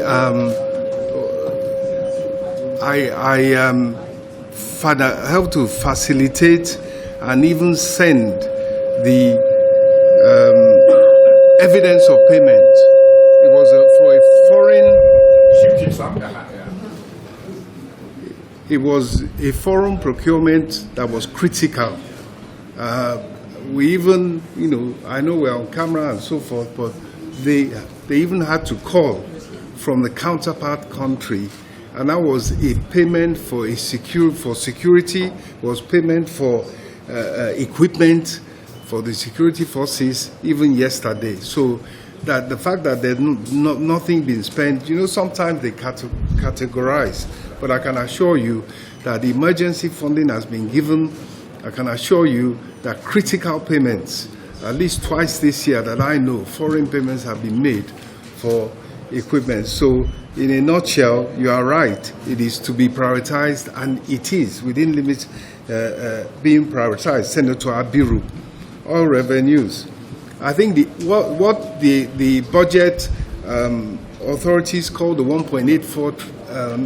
helped to facilitate and even send the evidence of payment. It was for a foreign. It was a foreign procurement that was critical. We even, I know we're on camera and so forth, but they even had to call from the counterpart country, and that was a payment for security, was payment for equipment for the security forces even yesterday. So that the fact that there's nothing been spent, sometimes they categorize, but I can assure you that the emergency funding has been given. I can assure you that critical payments, at least twice this year that I know, foreign payments have been made for equipment. So in a nutshell, you are right. It is to be prioritized, and it is within limits being prioritized. Senator Abiru, all revenues. I think what the budget authorities call the 1.84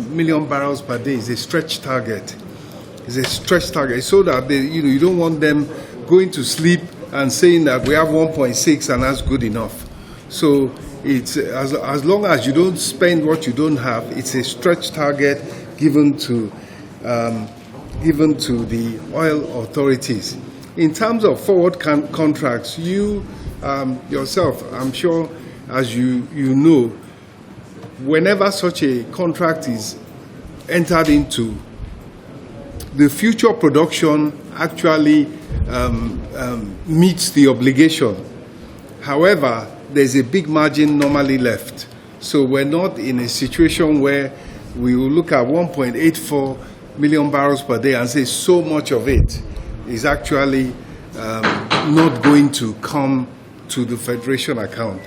million barrels per day is a stretch target. It's a stretch target, so that you don't want them going to sleep and saying that we have 1.6 and that's good enough. So it's as long as you don't spend what you don't have, it's a stretch target given to the oil authorities. In terms of forward contracts, you yourself, I'm sure, as you know, whenever such a contract is entered into, the future production actually meets the obligation. However, there's a big margin normally left. So we're not in a situation where we will look at 1.84 million barrels per day and say so much of it is actually not going to come to the Federation account.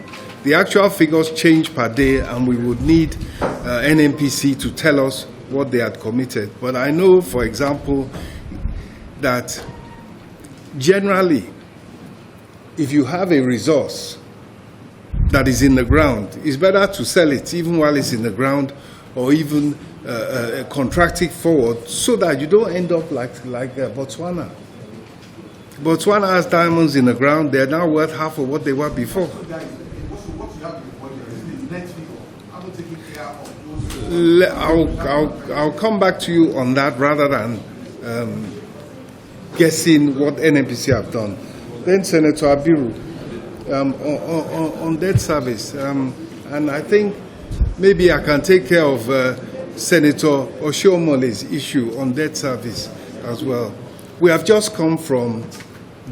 The actual figures change per day, and we would need NNPC to tell us what they had committed. But I know, for example, that generally, if you have a resource that is in the ground, it's better to sell it even while it's in the ground, or even contract it forward, so that you don't end up like Botswana. Botswana has diamonds in the ground. They're now worth half of what they were before. I'll come back to you on that rather than guessing what NNPC have done. Then Senator Abiru, on debt service, and I think maybe I can take care of Senator Oshomole's issue on debt service as well. We have just come from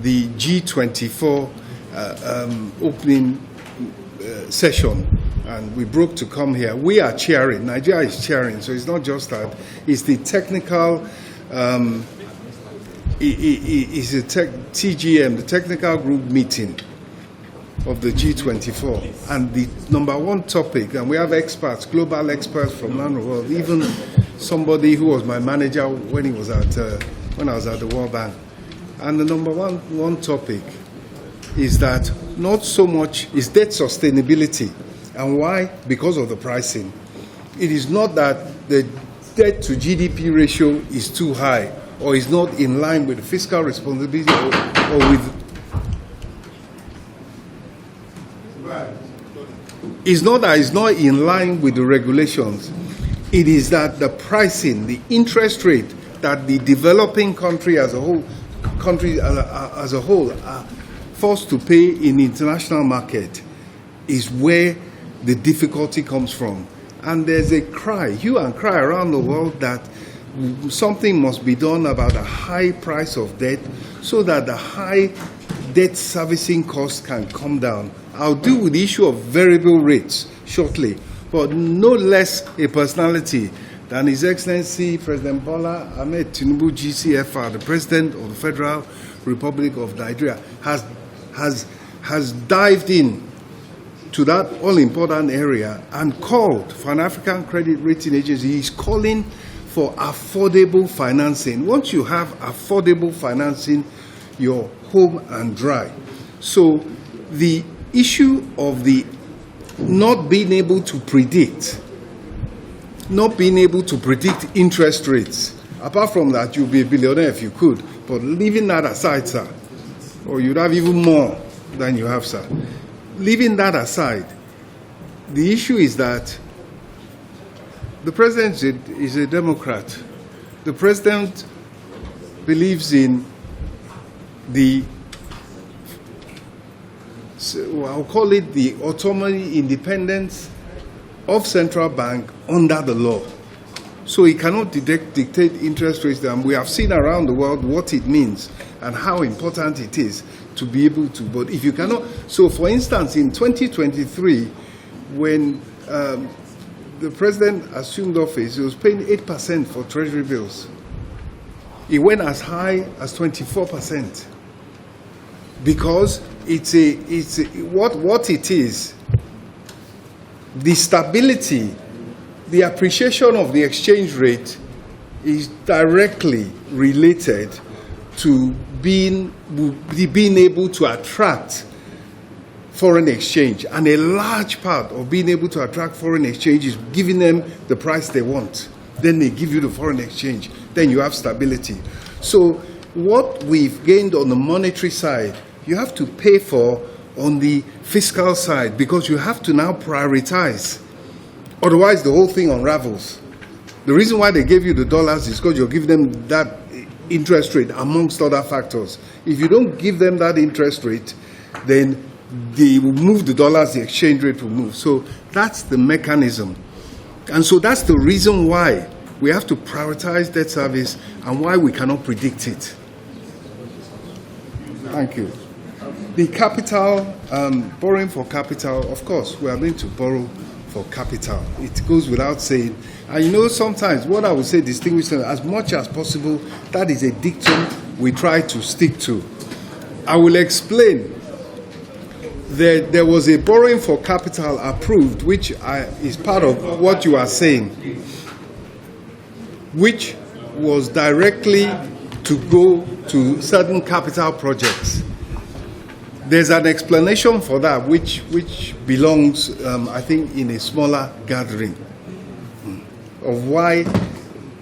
the G24 opening session, and we broke to come here. We are chairing, Nigeria is chairing, so it's not just that, it's the technical, TGM, the technical group meeting of the G24. And the number one topic, and we have experts, global experts from around the world, even somebody who was my manager when I was at the World Bank. And the number one topic is that not so much is debt sustainability. And why? Because of the pricing. It is not that the debt to GDP ratio is too high or is not in line with the fiscal responsibility or with. It's not that it's not in line with the regulations. It is that the pricing, the interest rate that the developing country as a whole are forced to pay in the international market is where the difficulty comes from. And there's a hue and cry around the world that something must be done about the high price of debt so that the high debt servicing costs can come down. I'll deal with the issue of variable rates shortly, but no less a personality than His Excellency President Bola Ahmed Tinubu, GCFR, the President of the Federal Republic of Nigeria, has dived in to that all-important area and called for an African credit rating agency. He's calling for affordable financing. Once you have affordable financing, you're home and dry. So the issue of the not being able to predict interest rates, apart from that, you'll be a billionaire if you could, but leaving that aside, sir, or you'd have even more than you have, sir. Leaving that aside, the issue is that the president is a Democrat. The president believes in I'll call it the autonomy, independence of central bank under the law. So he cannot dictate interest rates, and we have seen around the world what it means and how important it is to be able to. But if you cannot, so for instance, in 2023, when the president assumed office, he was paying 8% for treasury bills. It went as high as 24%, because what it is. The stability, the appreciation of the exchange rate is directly related to being able to attract foreign exchange. And a large part of being able to attract foreign exchange is giving them the price they want. Then they give you the foreign exchange. Then you have stability. So what we've gained on the monetary side, you have to pay for on the fiscal side, because you have to now prioritize. Otherwise, the whole thing unravels. The reason why they gave you the dollars is because you're giving them that interest rate amongst other factors. If you don't give them that interest rate, then they will move the dollars, the exchange rate will move. So that's the mechanism. And so that's the reason why we have to prioritize debt service and why we cannot predict it. Thank you. The capital, borrowing for capital, of course, we are going to borrow for capital. It goes without saying. And you know, sometimes what I would say, distinguish them as much as possible, that is a dictum we try to stick to. I will explain. There was a borrowing for capital approved, which is part of what you are saying. which was directly to go to certain capital projects. There's an explanation for that, which belongs, I think, in a smaller gathering of why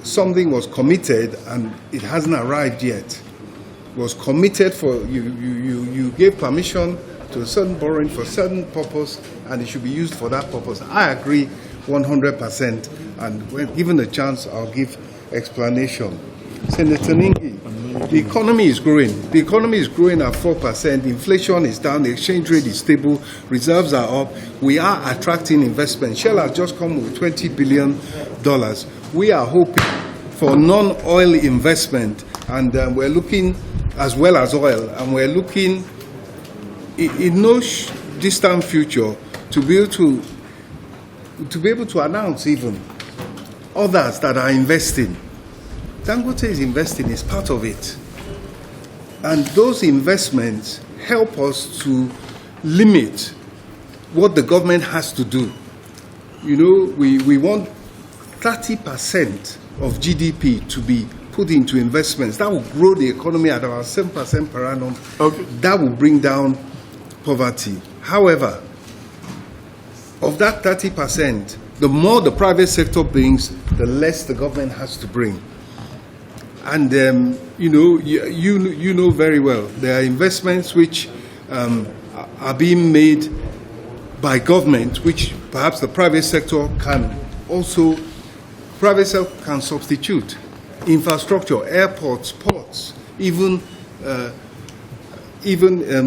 something was committed and it hasn't arrived yet. It was committed for, you gave permission to a certain borrowing for a certain purpose, and it should be used for that purpose. I agree 100%, and when given the chance, I'll give explanation. Senator Ningi, the economy is growing. The economy is growing at 4%. Inflation is down. The exchange rate is stable. Reserves are up. We are attracting investment. Shell has just come with $20 billion. We are hoping for non-oil investment, and we're looking, as well as oil, and we're looking in no distant future to be able to announce even others that are investing. Dangote is investing, is part of it. And those investments help us to limit what the government has to do. You know, we want 30% of GDP to be put into investments. That will grow the economy at about 7% per annum. Okay. That will bring down poverty. However, of that 30%, the more the private sector brings, the less the government has to bring. And you know very well, there are investments which are being made by government, which perhaps the private sector can also substitute. Infrastructure, airports, ports, even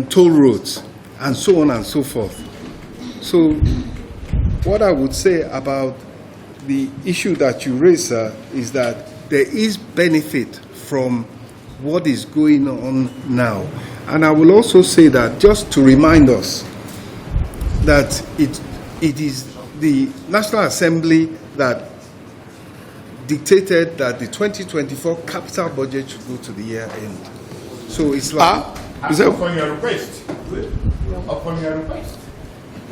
toll roads, and so on and so forth. So, what I would say about the issue that you raised, sir, is that there is benefit from what is going on now. And I will also say that, just to remind us, that it is the National Assembly that dictated that the 2024 capital budget should go to the year end. So it's like... Upon your request. Upon your request.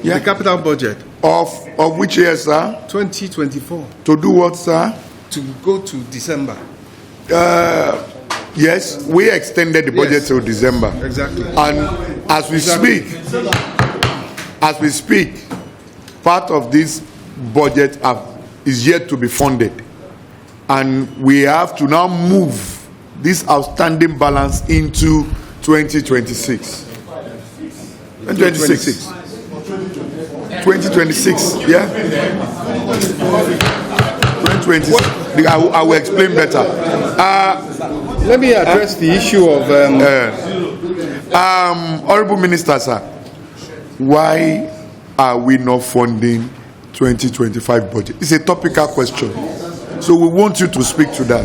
Yeah. The capital budget. Of which year, sir? 2024. To do what, sir? To go to December. Yes, we extended the budget till December. Exactly. And as we speak, part of this budget is yet to be funded. And we have to now move this outstanding balance into 2026. 2026. 2026, yeah? 2026. I will explain better. Let me address the issue of... Honorable Minister, sir, why are we not funding 2025 budget? It's a topical question. So we want you to speak to that.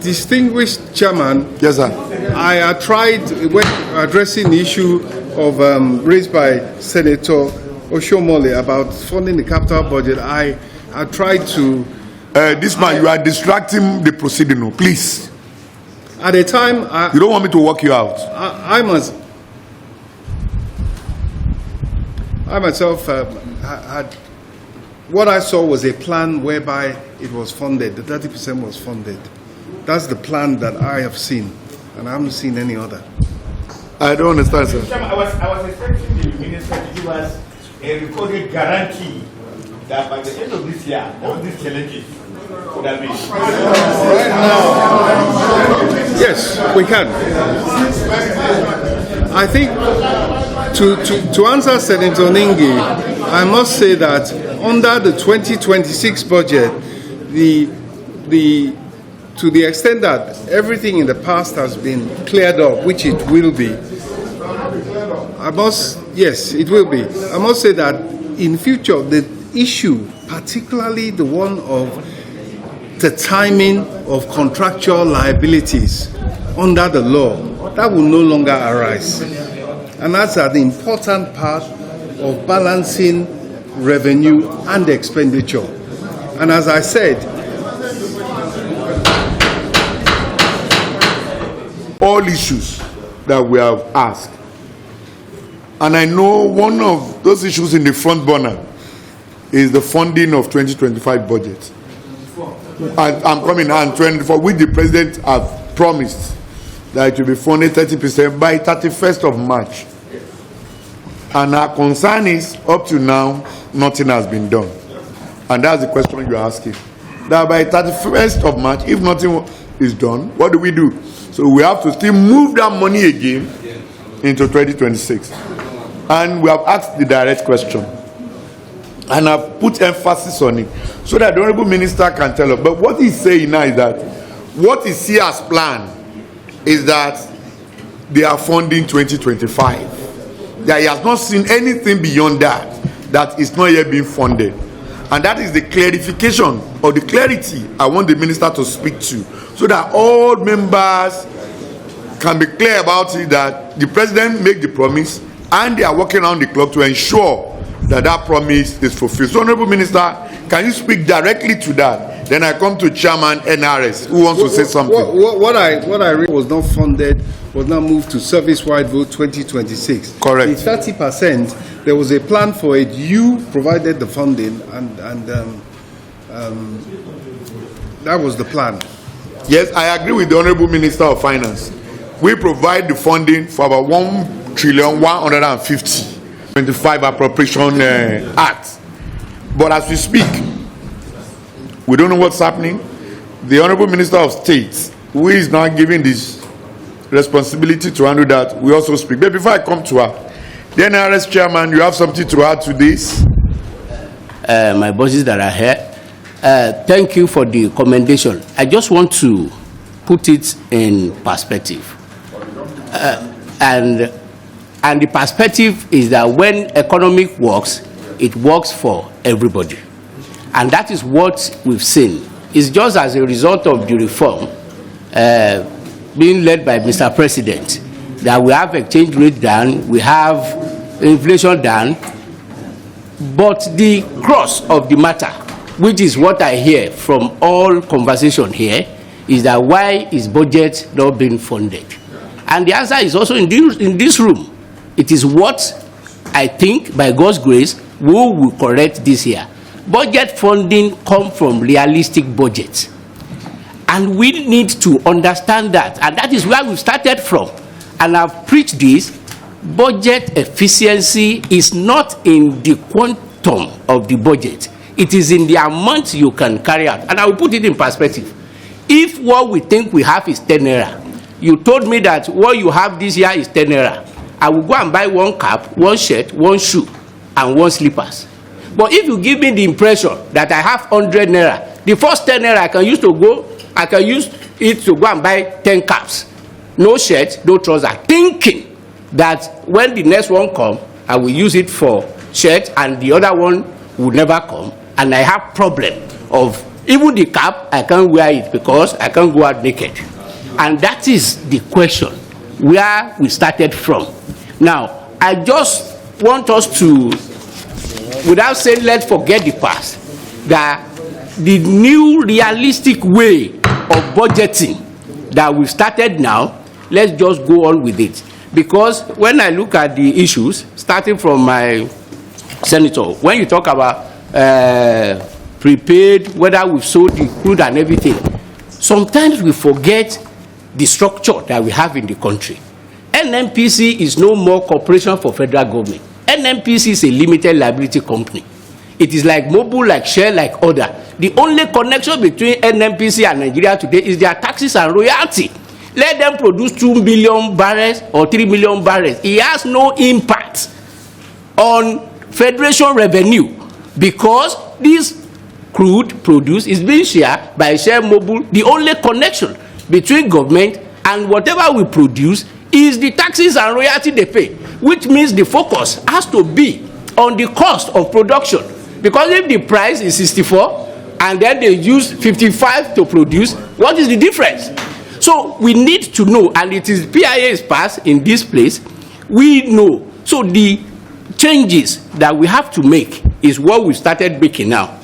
Distinguished Chairman, yes, sir. I tried, when addressing the issue of raised by Senator Oshomole about funding the capital budget, I tried to... this man, you are distracting the proceeding, please. At the time... you don't want me to walk you out? I myself had... What I saw was a plan whereby it was funded, the 30% was funded. That's the plan that I have seen, and I haven't seen any other. I don't understand, sir. I was expecting the minister to give us a recorded guarantee that by the end of this year, all these challenges would have been. Right now, yes, we can. I think to answer Senator Ningi, I must say that under the 2026 budget, to the extent that everything in the past has been cleared up, which it will be, yes, it will be. I must say that in future, the issue, particularly the one of the timing of contractual liabilities under the law, that will no longer arise. And that's an important part of balancing revenue and expenditure. And as I said, all issues that we have asked, and I know one of those issues in the front burner is the funding of 2025 budget. And I'm coming on 24, which the president have promised that it will be funded 30% by 31st of March. And our concern is, up to now, nothing has been done. And that's the question you're asking. That by 31st of March, if nothing is done, what do we do? So we have to still move that money again into 2026. And we have asked the direct question. And I've put emphasis on it so that the Honorable Minister can tell us. But what he's saying now is that what is here as planned is that they are funding 2025. That he has not seen anything beyond that is not yet being funded. And that is the clarification or the clarity I want the minister to speak to, so that all members can be clear about it, that the president make the promise and they are working around the clock to ensure that that promise is fulfilled. So, Honorable Minister, can you speak directly to that? Then I come to Chairman NRS, who wants to say something. What I read was not funded, was not moved to service-wide vote 2026. Correct. The 30%, there was a plan for it. You provided the funding, and that was the plan. Yes, I agree with the Honorable Minister of Finance. We provide the funding for about 1,150,25 Appropriation Act. But as we speak, we don't know what's happening. The Honorable Minister of State, who is now given this responsibility to handle that, we also speak. But before I come to her, the NRS Chairman, you have something to add to this? My bosses that are here, thank you for the commendation. I just want to put it in perspective. And the perspective is that when economic works, it works for everybody. And that is what we've seen. It's just as a result of the reform being led by Mr. President that we have exchange rate down, we have inflation down, but the crux of the matter, which is what I hear from all conversation here, is that why is budget not being funded? And the answer is also in this room. It is what I think, by God's grace, we will correct this year. Budget funding comes from realistic budgets. And we need to understand that. And that is where we started from. And I've preached this. Budget efficiency is not in the quantum of the budget. It is in the amount you can carry out. And I will put it in perspective. If what we think we have is 10 naira, you told me that what you have this year is 10 naira, I will go and buy one cap, one shirt, one shoe, and one slippers. But if you give me the impression that I have 100 naira, the first 10 naira I can use it to go and buy 10 caps, no shirt, no trouser, thinking that when the next one comes, I will use it for shirt and the other one will never come, and I have problem of even the cap, I can't wear it because I can't go out naked. And that is the question where we started from. Now, I just want us to, without saying let's forget the past, that the new realistic way of budgeting that we started now, let's just go on with it. Because when I look at the issues, starting from my senator, when you talk about prepaid, whether we've sold the crude and everything, sometimes we forget the structure that we have in the country. NNPC is no more corporation for federal government. NNPC is a limited liability company. It is like Mobil, like Shell, like other. The only connection between NNPC and Nigeria today is their taxes and royalty. Let them produce 2 million barrels or 3 million barrels. It has no impact on federation revenue because this crude produce is being shared by Shell, Mobil. The only connection between government and whatever we produce is the taxes and royalty they pay, which means the focus has to be on the cost of production. Because if the price is 64 and then they use 55 to produce, what is the difference? So we need to know, and it is PIA is passed in this place, we know. So the changes that we have to make is what we started making now.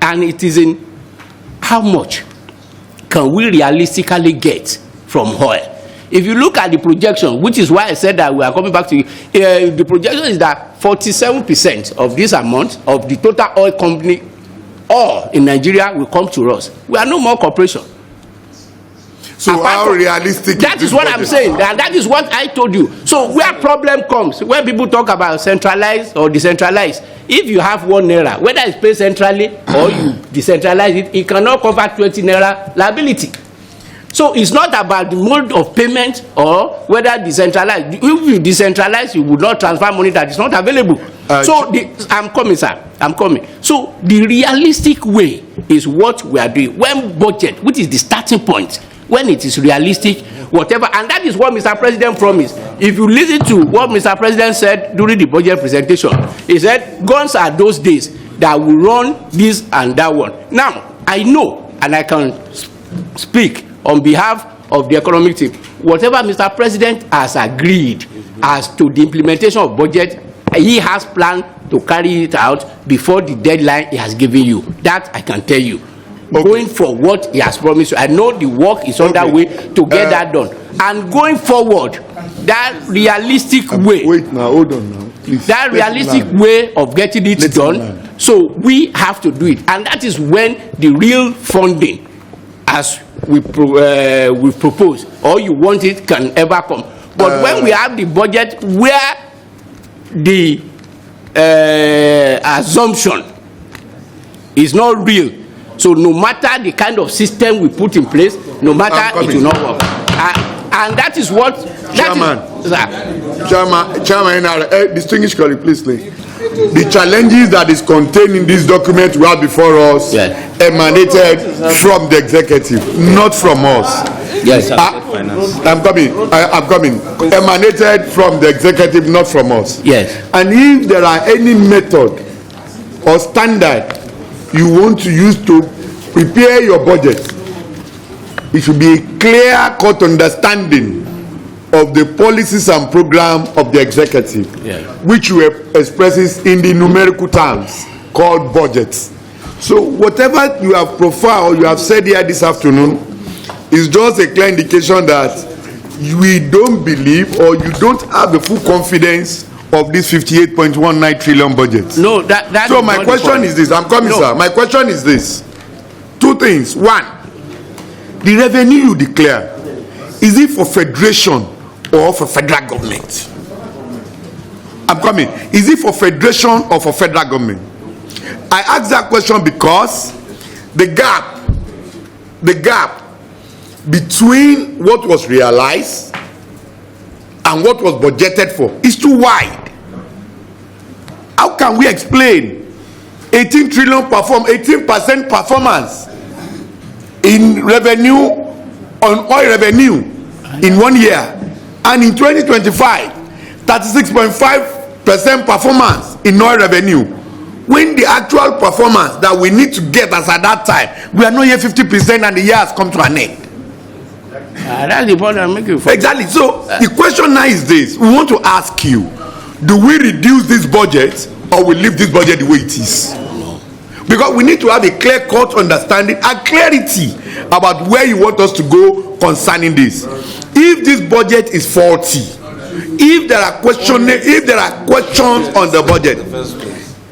And it is in how much can we realistically get from oil. If you look at the projection, which is why I said that we are coming back to you, the projection is that 47% of this amount of the total oil company, all in Nigeria, will come to us. We are no more corporation. So how realistic that is what I'm saying, and that is what I told you. So where problem comes, when people talk about centralized or decentralized, if you have 1 naira, whether it's paid centrally or you decentralize it, it cannot cover 20 naira liability. So it's not about the mode of payment or whether decentralized. If you decentralize, you would not transfer money that is not available. I'm coming, sir. I'm coming. So the realistic way is what we are doing. When budget, which is the starting point, when it is realistic, whatever, and that is what Mr. President promised. If you listen to what Mr. President said during the budget presentation, he said, guns are those days that will run this and that one. Now, I know, and I can speak on behalf of the economic team, whatever Mr. President has agreed as to the implementation of budget, he has planned to carry it out before the deadline he has given you. That I can tell you. Okay. Going for what he has promised you. I know the work is underway to get that done. And going forward, that realistic way. Wait now, hold on now, please. That realistic way of getting it done. So we have to do it. And that is when the real funding, as we propose, or you want it, can ever come. But when we have the budget where the assumption is not real, so no matter the kind of system we put in place, no matter it will not work. And that is what... Chairman, distinguished colleague, please. The challenges that is contained in this document we have before us emanated from the executive, not from us. Yes, sir. I'm coming. Emanated from the executive, not from us. Yes. And if there are any method or standard you want to use to prepare your budget, it should be a clear-cut understanding of the policies and program of the executive, which you expresses in the numerical terms called budgets. So whatever you have profiled, you have said here this afternoon, is just a clear indication that we don't believe or you don't have the full confidence of this 58.19 trillion budget. No, that so my question is this. I'm coming, sir. My question is this. Two things. One, the revenue you declare, is it for federation or for federal government? I'm coming. Is it for federation or for federal government? I ask that question because the gap between what was realized and what was budgeted for is too wide. How can we explain 18 trillion 18% performance in revenue on oil revenue in 1 year, and in 2025 36.5% performance in oil revenue, when the actual performance that we need to get as at that time, we are not yet 50% and the year has come to an end. That's the point I'm making. Exactly. So the question now is this: we want to ask you, do we reduce this budget or we leave this budget the way it is? Because we need to have a clear-cut understanding and clarity about where you want us to go concerning this. If this budget is faulty, if there are questions on the budget,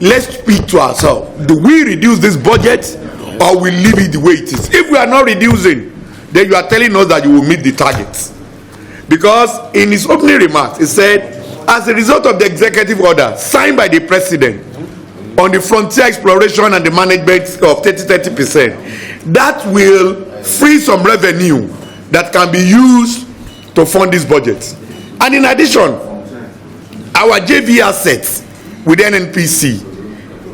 let's speak to ourselves. Do we reduce this budget or we leave it the way it is? If we are not reducing, then you are telling us that you will meet the targets. Because in his opening remarks, he said, as a result of the executive order signed by the president on the frontier exploration and the management of 30%, that will free some revenue that can be used to fund this budget. And in addition, our JV assets with NNPC,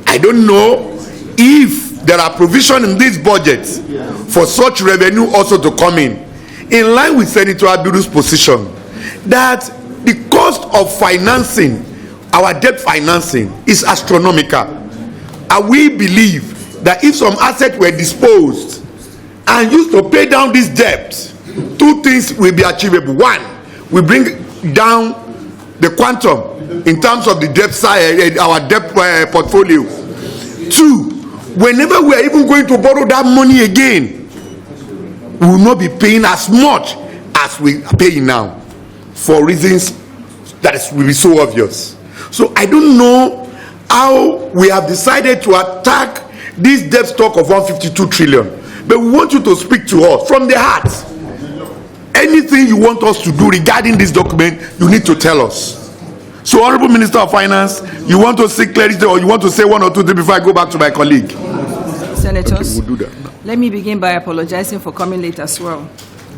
I don't know if there are provisions in this budget for such revenue also to come in line with Senator Abiru's position, that the cost of financing, our debt financing, is astronomical. And we believe that if some assets were disposed and used to pay down this debt, two things will be achievable. One, we bring down the quantum in terms of the debt side, our debt portfolio. Two, whenever we are even going to borrow that money again, we will not be paying as much as we are paying now, for reasons that will be so obvious. So I don't know how we have decided to attack this debt stock of 152 trillion. But we want you to speak to us from the heart. Anything you want us to do regarding this document, you need to tell us. So, Honorable Minister of Finance, you want to seek clarity, or you want to say one or two things before I go back to my colleague? Senators, Okay, we'll do that now. let me begin by apologizing for coming late as well.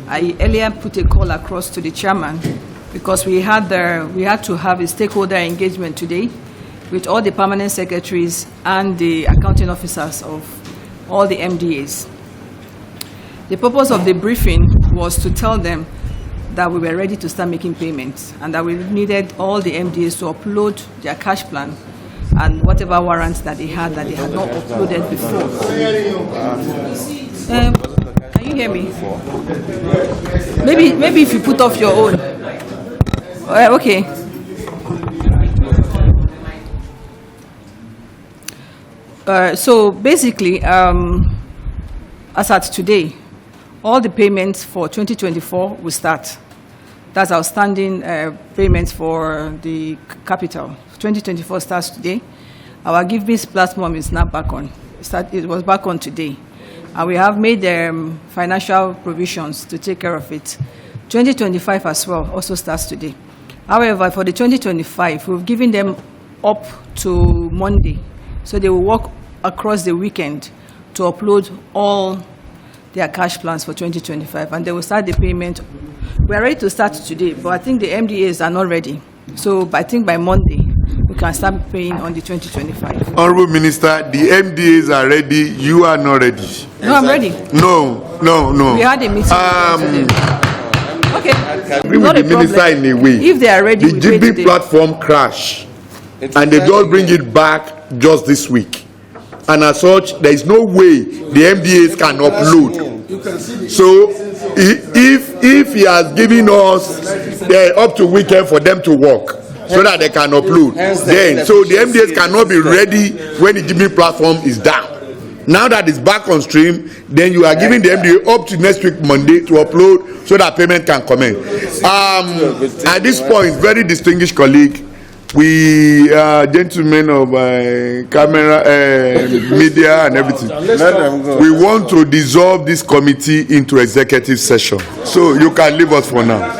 I earlier put a call across to the chairman because we had to have a stakeholder engagement today with all the permanent secretaries and the accounting officers of all the MDAs. The purpose of the briefing was to tell them that we were ready to start making payments and that we needed all the MDAs to upload their cash plan and whatever warrants that they had not uploaded before. Can you hear me? Maybe if you put off your own. Okay. So basically, as at today, all the payments for 2024 will start. That's outstanding payments for the capital. 2024 starts today. Our GiveBiz platform is now back on. It was back on today. And we have made financial provisions to take care of it. 2025 as well also starts today. However, for the 2025, we've given them up to Monday. So they will work across the weekend to upload all their cash plans for 2025, and they will start the payment. We are ready to start today, but I think the MDAs are not ready. So I think by Monday, we can start paying on the 2025. Honorable Minister, the MDAs are ready, you are not ready. No, I'm ready. No. We had a meeting today. Okay, Agree with the minister in a way. If they are ready, the we pay GB today. platform crash, and they don't bring it back just this week. And as such, there is no way the MDAs can upload. So, if he has given us up to weekend for them to work, so that they can upload, then so the MDAs cannot be ready when the GB platform is down. Now that it's back on stream, then you are giving the MDA up to next week Monday to upload so that payment can commence. At this point, very distinguished colleague, we gentlemen of camera, media and everything, we want to dissolve this committee into executive session. So you can leave us for now.